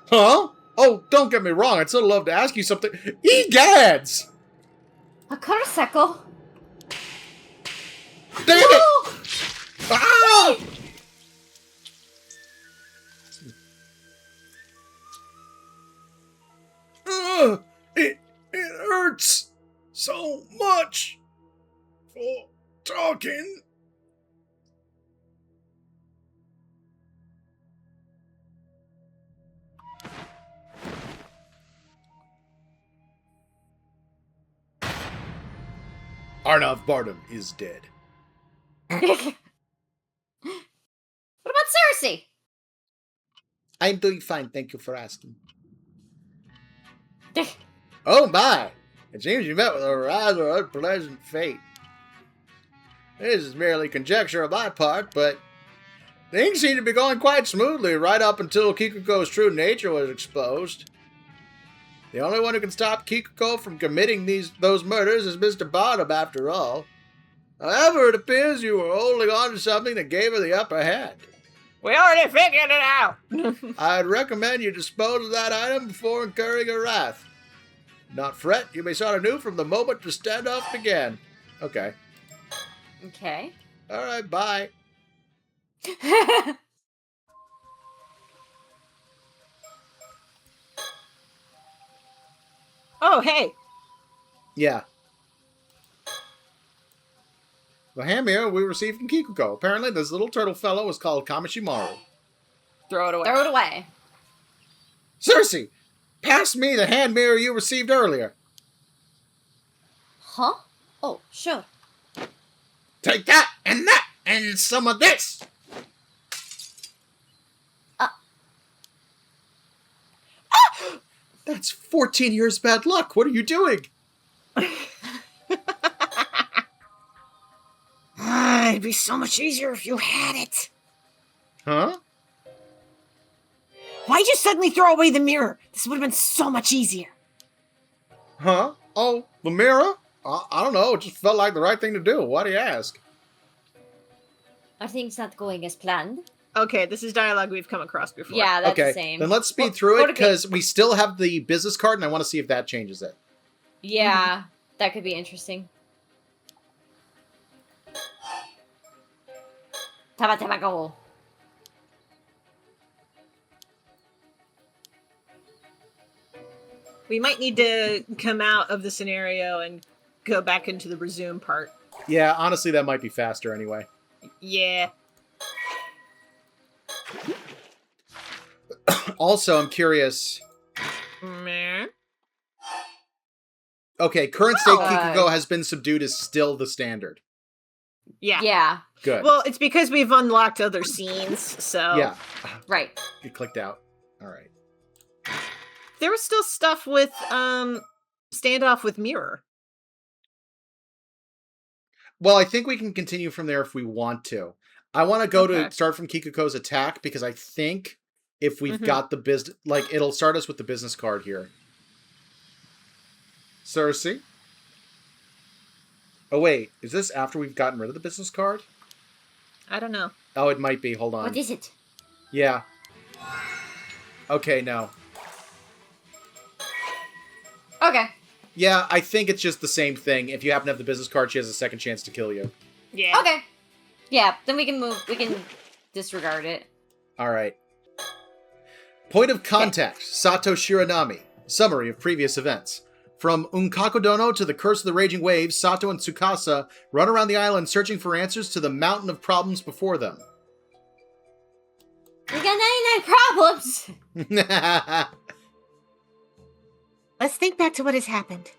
Huh? Oh, don't get me wrong. I'd still love to ask you something. Egads! A Kuroseko? Damn it! Ah! It hurts so much for talking. Arnav Bardem is dead. What about Cersei? I'm doing fine, thank you for asking. Oh my! It seems you met with a rather unpleasant fate. This is merely conjecture on my part, but things seem to be going quite smoothly right up until Kikuko's true nature was exposed. The only one who can stop Kikuko from committing those murders is Mr. Bottom, after all. However, it appears you were holding on to something that gave her the upper hand. We already figured it out. I'd recommend you dispose of that item before incurring her wrath. Not fret, you may start anew from the moment the standoff began. Okay. Okay. Alright, bye. Oh, hey. Yeah. The hand mirror we received from Kikuko. Apparently, this little turtle fellow was called Kamashimaru. Throw it away. Throw it away. Cersei, pass me the hand mirror you received earlier. Huh? Oh, sure. Take that, and some of this. That's 14 years bad luck. What are you doing? It'd be so much easier if you had it. Huh? Why'd you suddenly throw away the mirror? This would have been so much easier. Huh? Oh, the mirror? I don't know. It just felt like the right thing to do. Why do you ask? Are things not going as planned? Okay, this is dialogue we've come across before. Yeah, that's Okay, the same. then let's speed Well, through go it, to because we still have the business card, and I want to see if that changes it. Yeah, that could be interesting. Taba go. We might need to come out of the scenario and go back into the resume part. Yeah, honestly, that might be faster anyway. Yeah. Also, I'm curious. Meh. Okay, current state Oh. Kikuko has been subdued is still the standard. Yeah. Yeah, Good. Well, it's because we've unlocked other scenes, so... Yeah. right. It clicked out. All right. There was still stuff with, standoff with Mirror. Well, I think we can continue from there if we want to. I want to go Okay. to start from Kikuko's attack, because I think if we've Mhm. got the business... Like, it'll start us with the business card here. Cersei? Oh, wait. Is this after we've gotten rid of the business card? I don't know. Oh, it might be. Hold on. What is it? Yeah. Okay, no. Okay. Yeah, I think it's just the same thing. If you happen to have the business card, she has a second chance to kill you. Yeah. Okay. Yeah, then we can move. We can disregard it. All right. Point of contact, Sato Shiranami. Summary of previous events. From Unkakudono to the Curse of the Raging Waves, Sato and Tsukasa run around the island searching for answers to the mountain of problems before them. We got 99 problems. Let's think back to what has happened.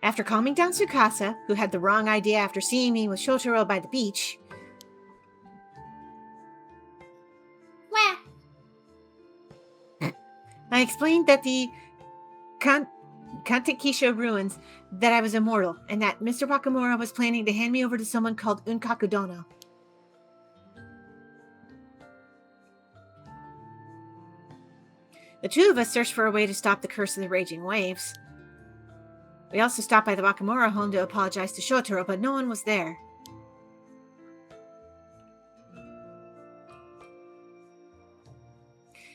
After calming down Tsukasa, who had the wrong idea after seeing me with Shotaro by the beach, Wah. I explained that the Kantekisha ruins that I was immortal, and that Mr. Wakamura was planning to hand me over to someone called Unkakudono. The two of us searched for a way to stop the curse of the raging waves. We also stopped by the Wakamura home to apologize to Shotaro, but no one was there.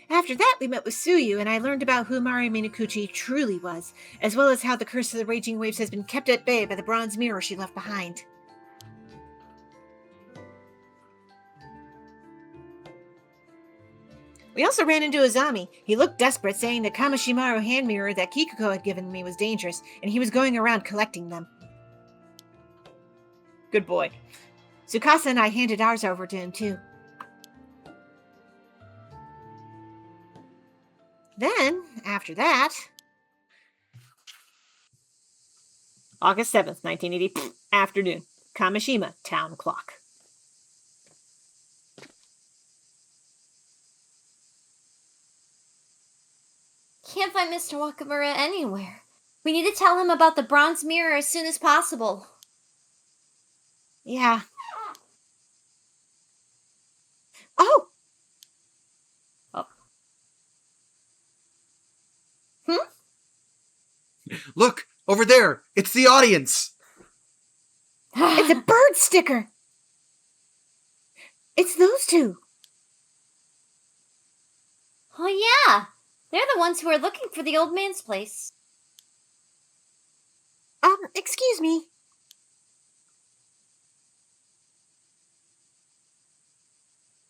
After that, we met with Suyu, and I learned about who Mari Minakuchi truly was, as well as how the curse of the raging waves has been kept at bay by the bronze mirror she left behind. We also ran into Azami. He looked desperate, saying the Kamashimaru hand mirror that Kikuko had given me was dangerous, and he was going around collecting them. Good boy. Tsukasa and I handed ours over to him, too. Then, after that... August 7th, 1980, afternoon. Kamishima Town Clock. Can't find Mr. Wakamura anywhere. We need to tell him about the bronze mirror as soon as possible. Yeah. Oh! Look! Over there! It's the audience! It's a bird sticker! It's those two! Oh yeah, they're the ones who are looking for the old man's place. Excuse me.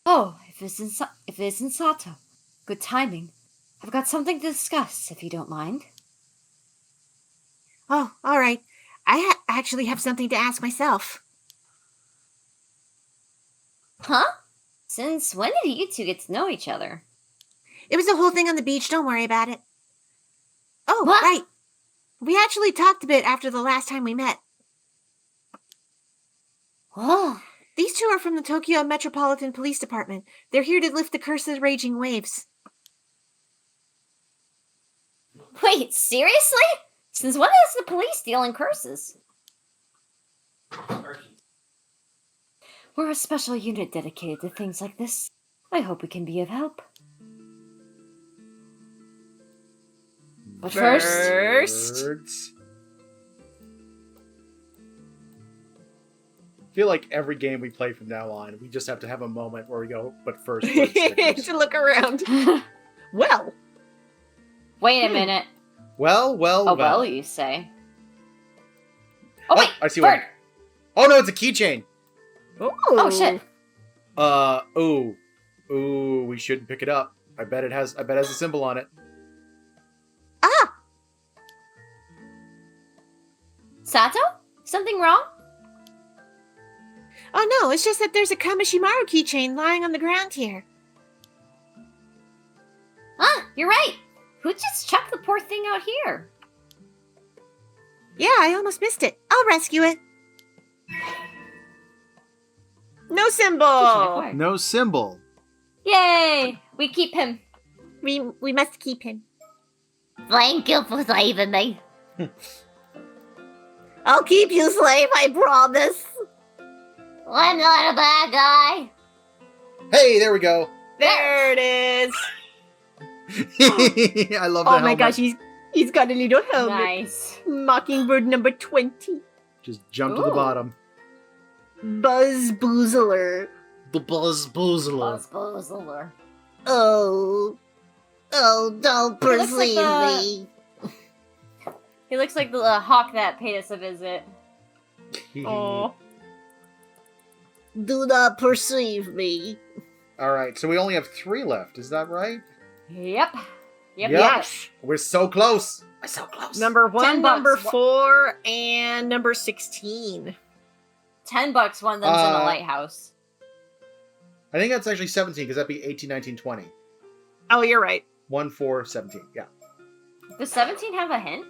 Oh, if it isn't Sato. Good timing. I've got something to discuss, if you don't mind. Oh, all right. I actually have something to ask myself. Huh? Since when did you two get to know each other? It was a whole thing on the beach. Don't worry about it. Oh, What? right. We actually talked a bit after the last time we met. Oh, These two are from the Tokyo Metropolitan Police Department. They're here to lift the curse of the raging waves. wait, seriously? Since when is the police dealing curses? We're a special unit dedicated to things like this. I hope we can be of help. But first, Birds. I feel like every game we play from now on, we just have to have a moment where we go, but first, bird stickers." To look around. Well. wait a minute. Well, Well, you say. Oh, wait, I see bird. one. Oh no, it's a keychain. Oh, shit. Ooh, we shouldn't pick it up. I bet it has a symbol on it. Ah! Sato? Something wrong? Oh no, it's just that there's a Kameshimaru keychain lying on the ground here. Ah, you're right. Who just chucked the poor thing out here? Yeah, I almost missed it. I'll rescue it. No symbol. No symbol. Yay! We keep him. We must keep him. Thank you for saving me. I'll keep you, slave, I promise. I'm not a bad guy. Hey, there we go. There it is. I love that. Oh my gosh, he's got a little helmet. Nice. Mockingbird number 20. Just jump to the Ooh. bottom. Buzz Boozler. The Buzz Boozler. Buzzler. Oh, don't He looks like perceive the- me. He looks like the hawk that paid us a visit. Oh. Do not perceive me. All right, so we only have 3 left. Is that right? Yep. Yep. Yes. We're so close. We're so close. Number 1, 10 bucks. number 4, and number 16. $10. One of them's in a lighthouse. I think that's actually 17 because that'd be 18, 19, 20. Oh, you're right. 1, 4, 17. Yeah. Does 17 have a hint?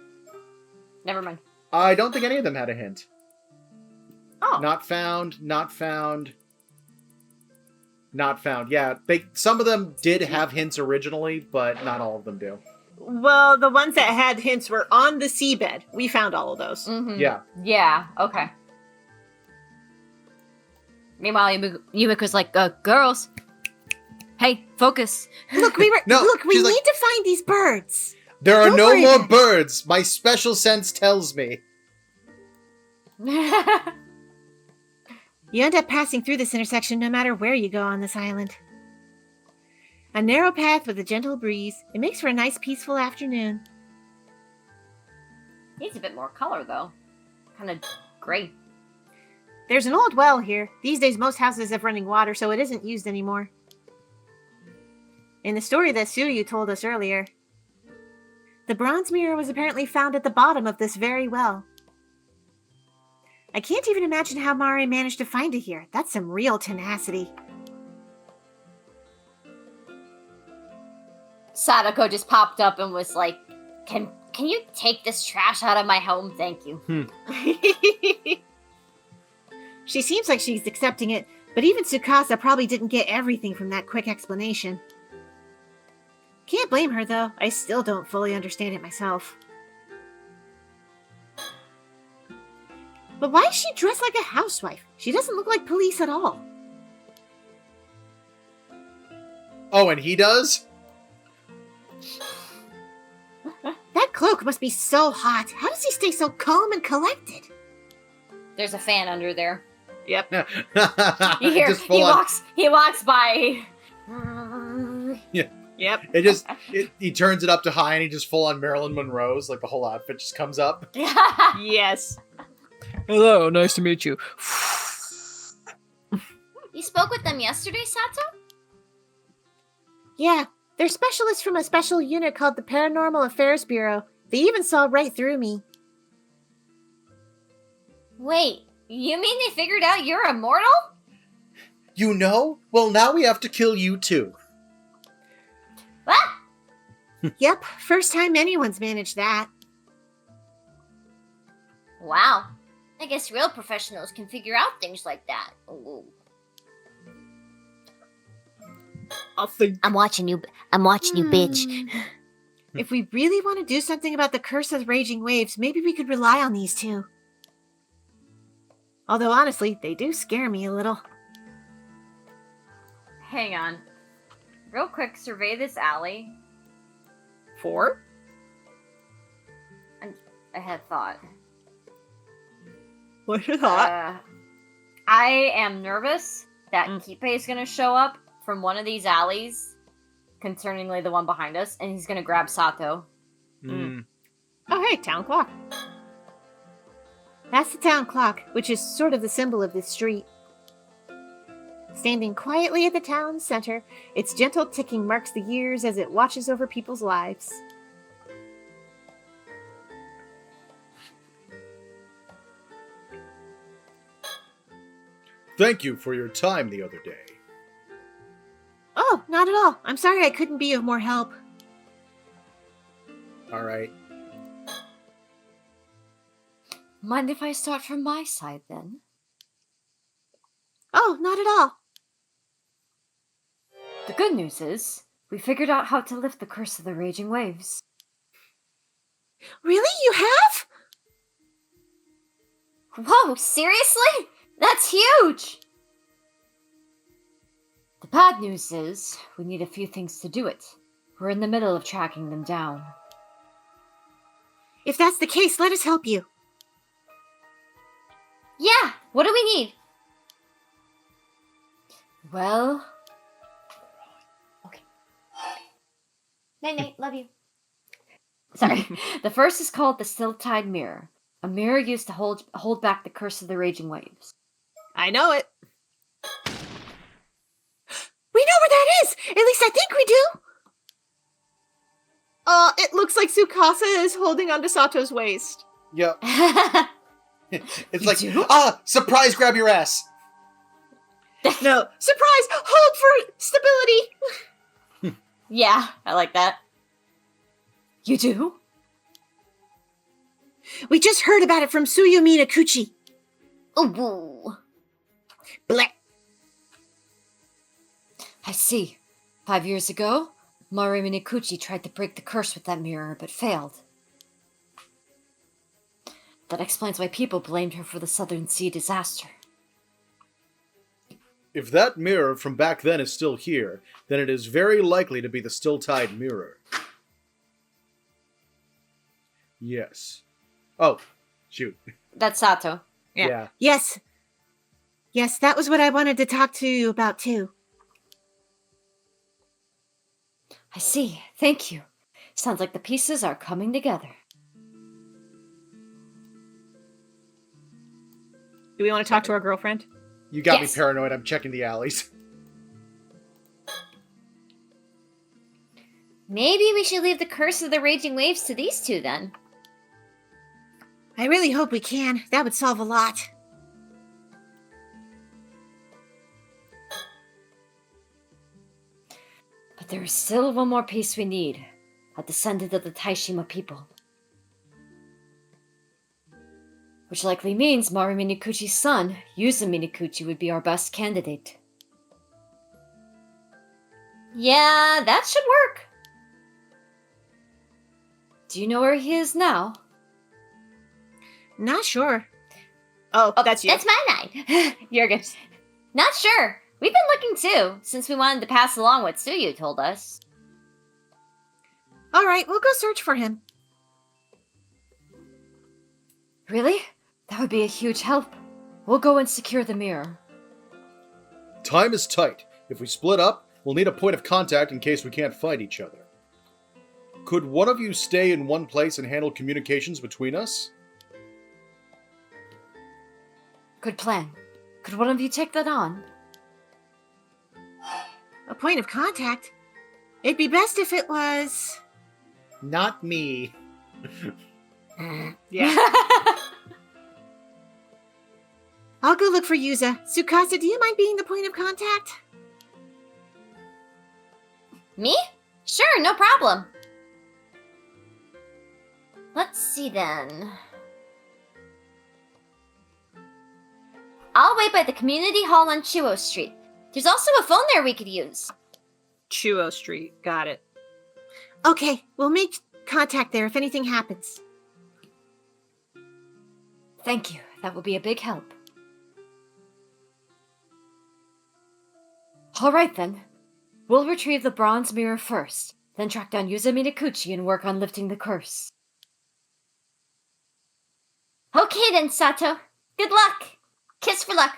Never mind. I don't think any of them had a hint. Oh. Not found. Not found. Not found. Yeah, some of them did have hints originally, but not all of them do. Well, the ones that had hints were on the seabed. We found all of those. Mm-hmm. Yeah. Yeah, okay. Meanwhile, Yumiko's like, girls. Hey, focus. Look, we No, need she's like- to find these birds. There are Don't no worry more then. birds. My special sense tells me. You end up passing through this intersection no matter where you go on this island. A narrow path with a gentle breeze. It makes for a nice, peaceful afternoon. Needs a bit more color, though. Kind of gray. There's an old well here. These days, most houses have running water, so it isn't used anymore. In the story that Suyu told us earlier, the bronze mirror was apparently found at the bottom of this very well. I can't even imagine how Mari managed to find it here. That's some real tenacity. Sadako just popped up and was like, Can you take this trash out of my home? Thank you. She seems like she's accepting it, but even Tsukasa probably didn't get everything from that quick explanation. Can't blame her, though. I still don't fully understand it myself. But why is she dressed like a housewife? She doesn't look like police at all. Oh, and he does? That cloak must be so hot. How does he stay so calm and collected? There's a fan under there. Yep. You hear, Just full on- he walks by. Yep. He turns it up to high and he just full on Marilyn Monroe's, like the whole outfit just comes up. Yes. Hello, nice to meet you. You spoke with them yesterday, Sato? Yeah, They're specialists from a special unit called the Paranormal Affairs Bureau. They even saw right through me. Wait, you mean they figured out you're immortal? You know? Well, now we have to kill you too. What? Yep, first time anyone's managed that. Wow. I guess real professionals can figure out things like that. Ooh. I think. I'm watching you, bitch. If we really want to do something about the curse of the raging waves, maybe we could rely on these two. Although honestly, they do scare me a little. Hang on. Real quick, survey this alley. 4? I had thought. What's your thought? I am nervous that Kipe is going to show up from one of these alleys, concerningly the one behind us, and he's going to grab Sato. Oh, hey, town clock. That's the town clock, which is sort of the symbol of this street. Standing quietly at the town center, its gentle ticking marks the years as it watches over people's lives. Thank you for your time the other day. Oh, not at all. I'm sorry I couldn't be of more help. All right. Mind if I start from my side, then? Oh, not at all. The good news is, we figured out how to lift the curse of the raging waves. Really? You have? Whoa, seriously? That's huge! The bad news is, we need a few things to do it. We're in the middle of tracking them down. If that's the case, let us help you. Yeah, what do we need? Well... Okay. Night-night, love you. Sorry. The first is called the Still Tide Mirror. A mirror used to hold back the curse of the raging waves. I know it. We know where that is! At least I think we do! It looks like Tsukasa is holding onto Sato's waist. Yep. It's like, do? surprise, grab your ass. No, surprise! Hold for stability! Yeah, I like that. You do? We just heard about it from Tsuyumi Nakuchi. Ooh. Blech. I see. 5 years ago, Marumi Nikuchi tried to break the curse with that mirror, but failed. That explains why people blamed her for the Southern Sea disaster. If that mirror from back then is still here, then it is very likely to be the Still Tide Mirror. Yes. Oh, shoot. That's Sato. Yeah. Yes. Yes, that was what I wanted to talk to you about, too. I see. Thank you. Sounds like the pieces are coming together. Do we want to talk to our girlfriend? You got Yes. me paranoid. I'm checking the alleys. Maybe we should leave the curse of the raging waves to these two, then. I really hope we can. That would solve a lot. But there is still one more piece we need. A descendant of the Taishima people. Which likely means Marumi Nikuchi's son, Yuzumi Nikuchi, would be our best candidate. Yeah, that should work. Do you know where he is now? Not sure. Oh, that's you. That's my line. You're good. Not sure. We've been looking too, since we wanted to pass along what Tsuyu told us. All right, we'll go search for him. Really? That would be a huge help. We'll go and secure the mirror. Time is tight. If we split up, we'll need a point of contact in case we can't fight each other. Could one of you stay in one place and handle communications between us? Good plan. Could one of you take that on? A point of contact? It'd be best if it was... Not me. Yeah. I'll go look for Yuza. Tsukasa, do you mind being the point of contact? Me? Sure, no problem. Let's see then. I'll wait by the community hall on Chuo Street. There's also a phone there we could use. Chuo Street. Got it. Okay, we'll make contact there if anything happens. Thank you. That will be a big help. Alright then. We'll retrieve the bronze mirror first, then track down Yuza Minakuchi and work on lifting the curse. Okay then, Sato. Good luck. Kiss for luck.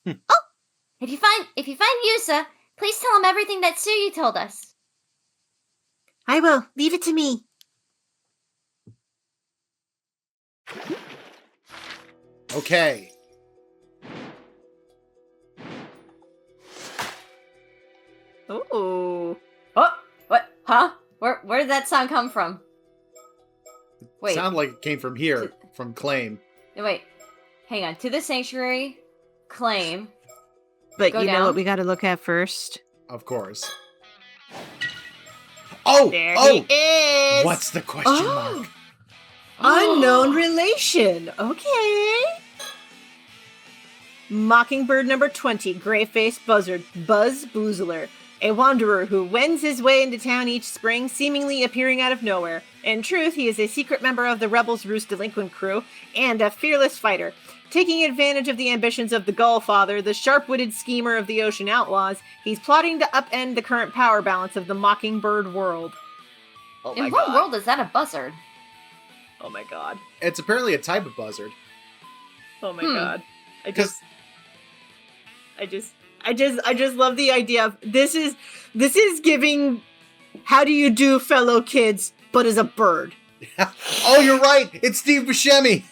Oh! If you find Yuza, please tell him everything that Tsuyu told us. I will. Leave it to me. Okay. Ooh. Oh, what? Huh? Where did that sound come from? Wait. Sound like it came from here, from Claim. Wait. Hang on. To the sanctuary, claim. But Go you know down. what we got to look at first? Of course. Oh! There oh! he is! What's the question Oh. mark? Unknown relation. Okay. Mockingbird number 20, gray-faced buzzard, Buzz Boozler. A wanderer who wends his way into town each spring, seemingly appearing out of nowhere. In truth, he is a secret member of the Rebels Roost delinquent crew, and a fearless fighter. Taking advantage of the ambitions of the Gull Father, the sharp-witted schemer of the Ocean Outlaws, he's plotting to upend the current power balance of the Mockingbird world. Oh my In what god. world is that a buzzard? Oh my god. It's apparently a type of buzzard. Oh my Hmm. god. I just love the idea of this is giving how do you do, fellow kids, but as a bird. Oh, you're right! It's Steve Buscemi!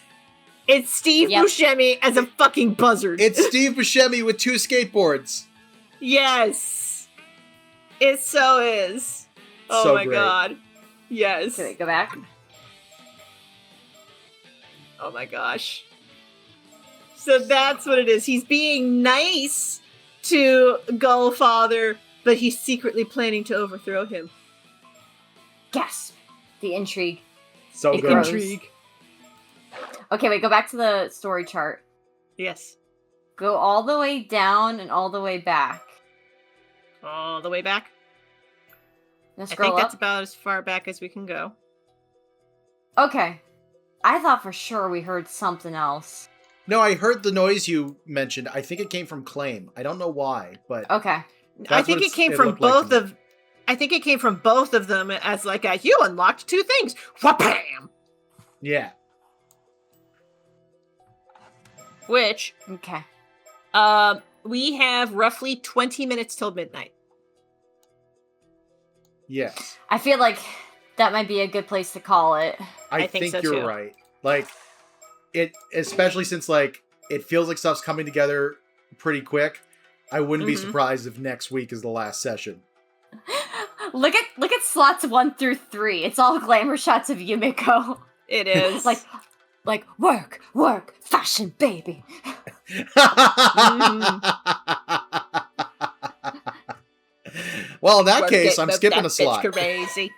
It's Steve Yep. Buscemi as a fucking buzzard. It's Steve Buscemi with 2 skateboards. Yes. It so is. Oh So my great. god. Yes. Wait, go back. Oh my gosh. So that's what it is. He's being nice to Gull Father, but he's secretly planning to overthrow him. Gasp. The intrigue. So It good. grows. Intrigue. Okay, wait, go back to the story chart. Yes. Go all the way down and all the way back. All the way back. Now I scroll think that's up. about as far back as we can go. Okay. I thought for sure we heard something else. No, I heard the noise you mentioned. I think it came from Claim. I don't know why, but Okay. I That's think what it came it from looked like both to me. of. I think it came from both of them as like a you unlocked 2 things. Wha-bam! yeah. Which Okay. we have roughly 20 minutes till midnight. Yes. I feel like that might be a good place to call it. I think think so, you're too. right. Like, it, especially since, like, it feels like stuff's coming together pretty quick. I wouldn't be Mhm. surprised if next week is the last session. Look at slots 1 through 3. It's all glamour shots of Yumiko. It is like work, fashion, baby. Well, in that Work case, it, I'm move skipping that a slot. bitch crazy.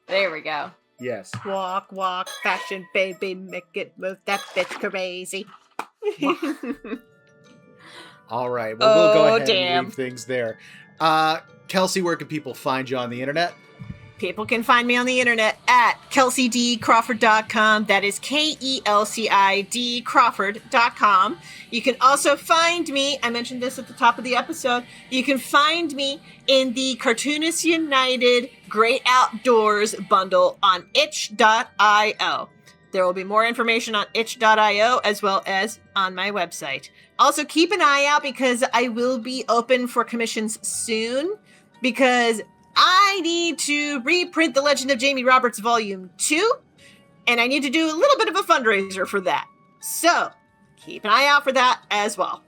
There we go. Yes. Walk, walk, fashion, baby, make it move that bitch crazy. All right. Well, we'll go Oh, ahead damn. and leave things there. Kelsey, where can people find you on the internet? People can find me on the internet at kelseydcrawford.com. That is KELCID Crawford.com. You can also find me, I mentioned this at the top of the episode, you can find me in the Cartoonists United Great Outdoors bundle on itch.io. There will be more information on itch.io as well as on my website. Also, keep an eye out because I will be open for commissions soon because I need to reprint The Legend of Jamie Roberts Volume 2, and I need to do a little bit of a fundraiser for that. So, keep an eye out for that as well.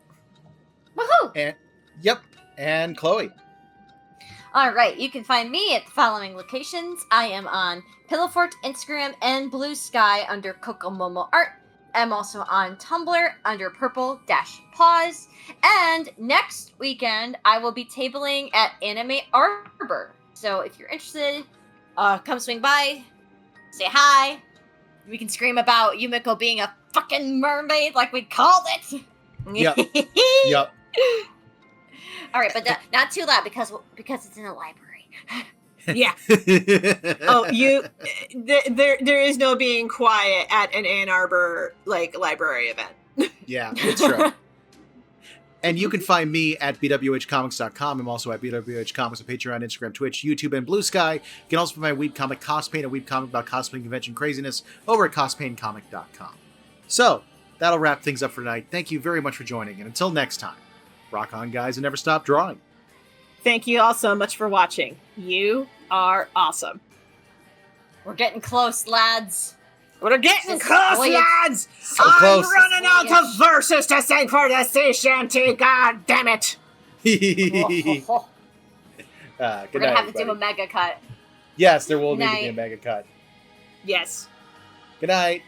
Woohoo! And yep. And Chloe. All right, you can find me at the following locations. I am on Pillowfort, Instagram, and Blue Sky under Kokomomo Art. I'm also on Tumblr under Purple-Pause. And next weekend, I will be tabling at Anime Arbor. So if you're interested, come swing by, say hi. We can scream about Yumiko being a fucking mermaid like we called it. Yep. Yep. All right, but not too loud because it's in a library. Yeah. Oh, there is no being quiet at an Ann Arbor library event. Yeah, it's true. And you can find me at BWHComics.com. I'm also at BWHComics on Patreon, Instagram, Twitch, YouTube, and Blue Sky. You can also find my Weeb Comic Cospaint, a Weeb Comic about cosplaying convention craziness, over at cosplayingcomic.com. So, that'll wrap things up for tonight. Thank you very much for joining, and until next time, rock on, guys, and never stop drawing. Thank you all so much for watching. You are awesome. We're getting close, lads. We're getting This close, voyage- lads! So I'm close. running out of verses to sing for the sea shanty, god damn it! Good We're night, gonna have to do a everybody. mega cut. Yes, there will need to be a Night. mega cut. Yes. Good night.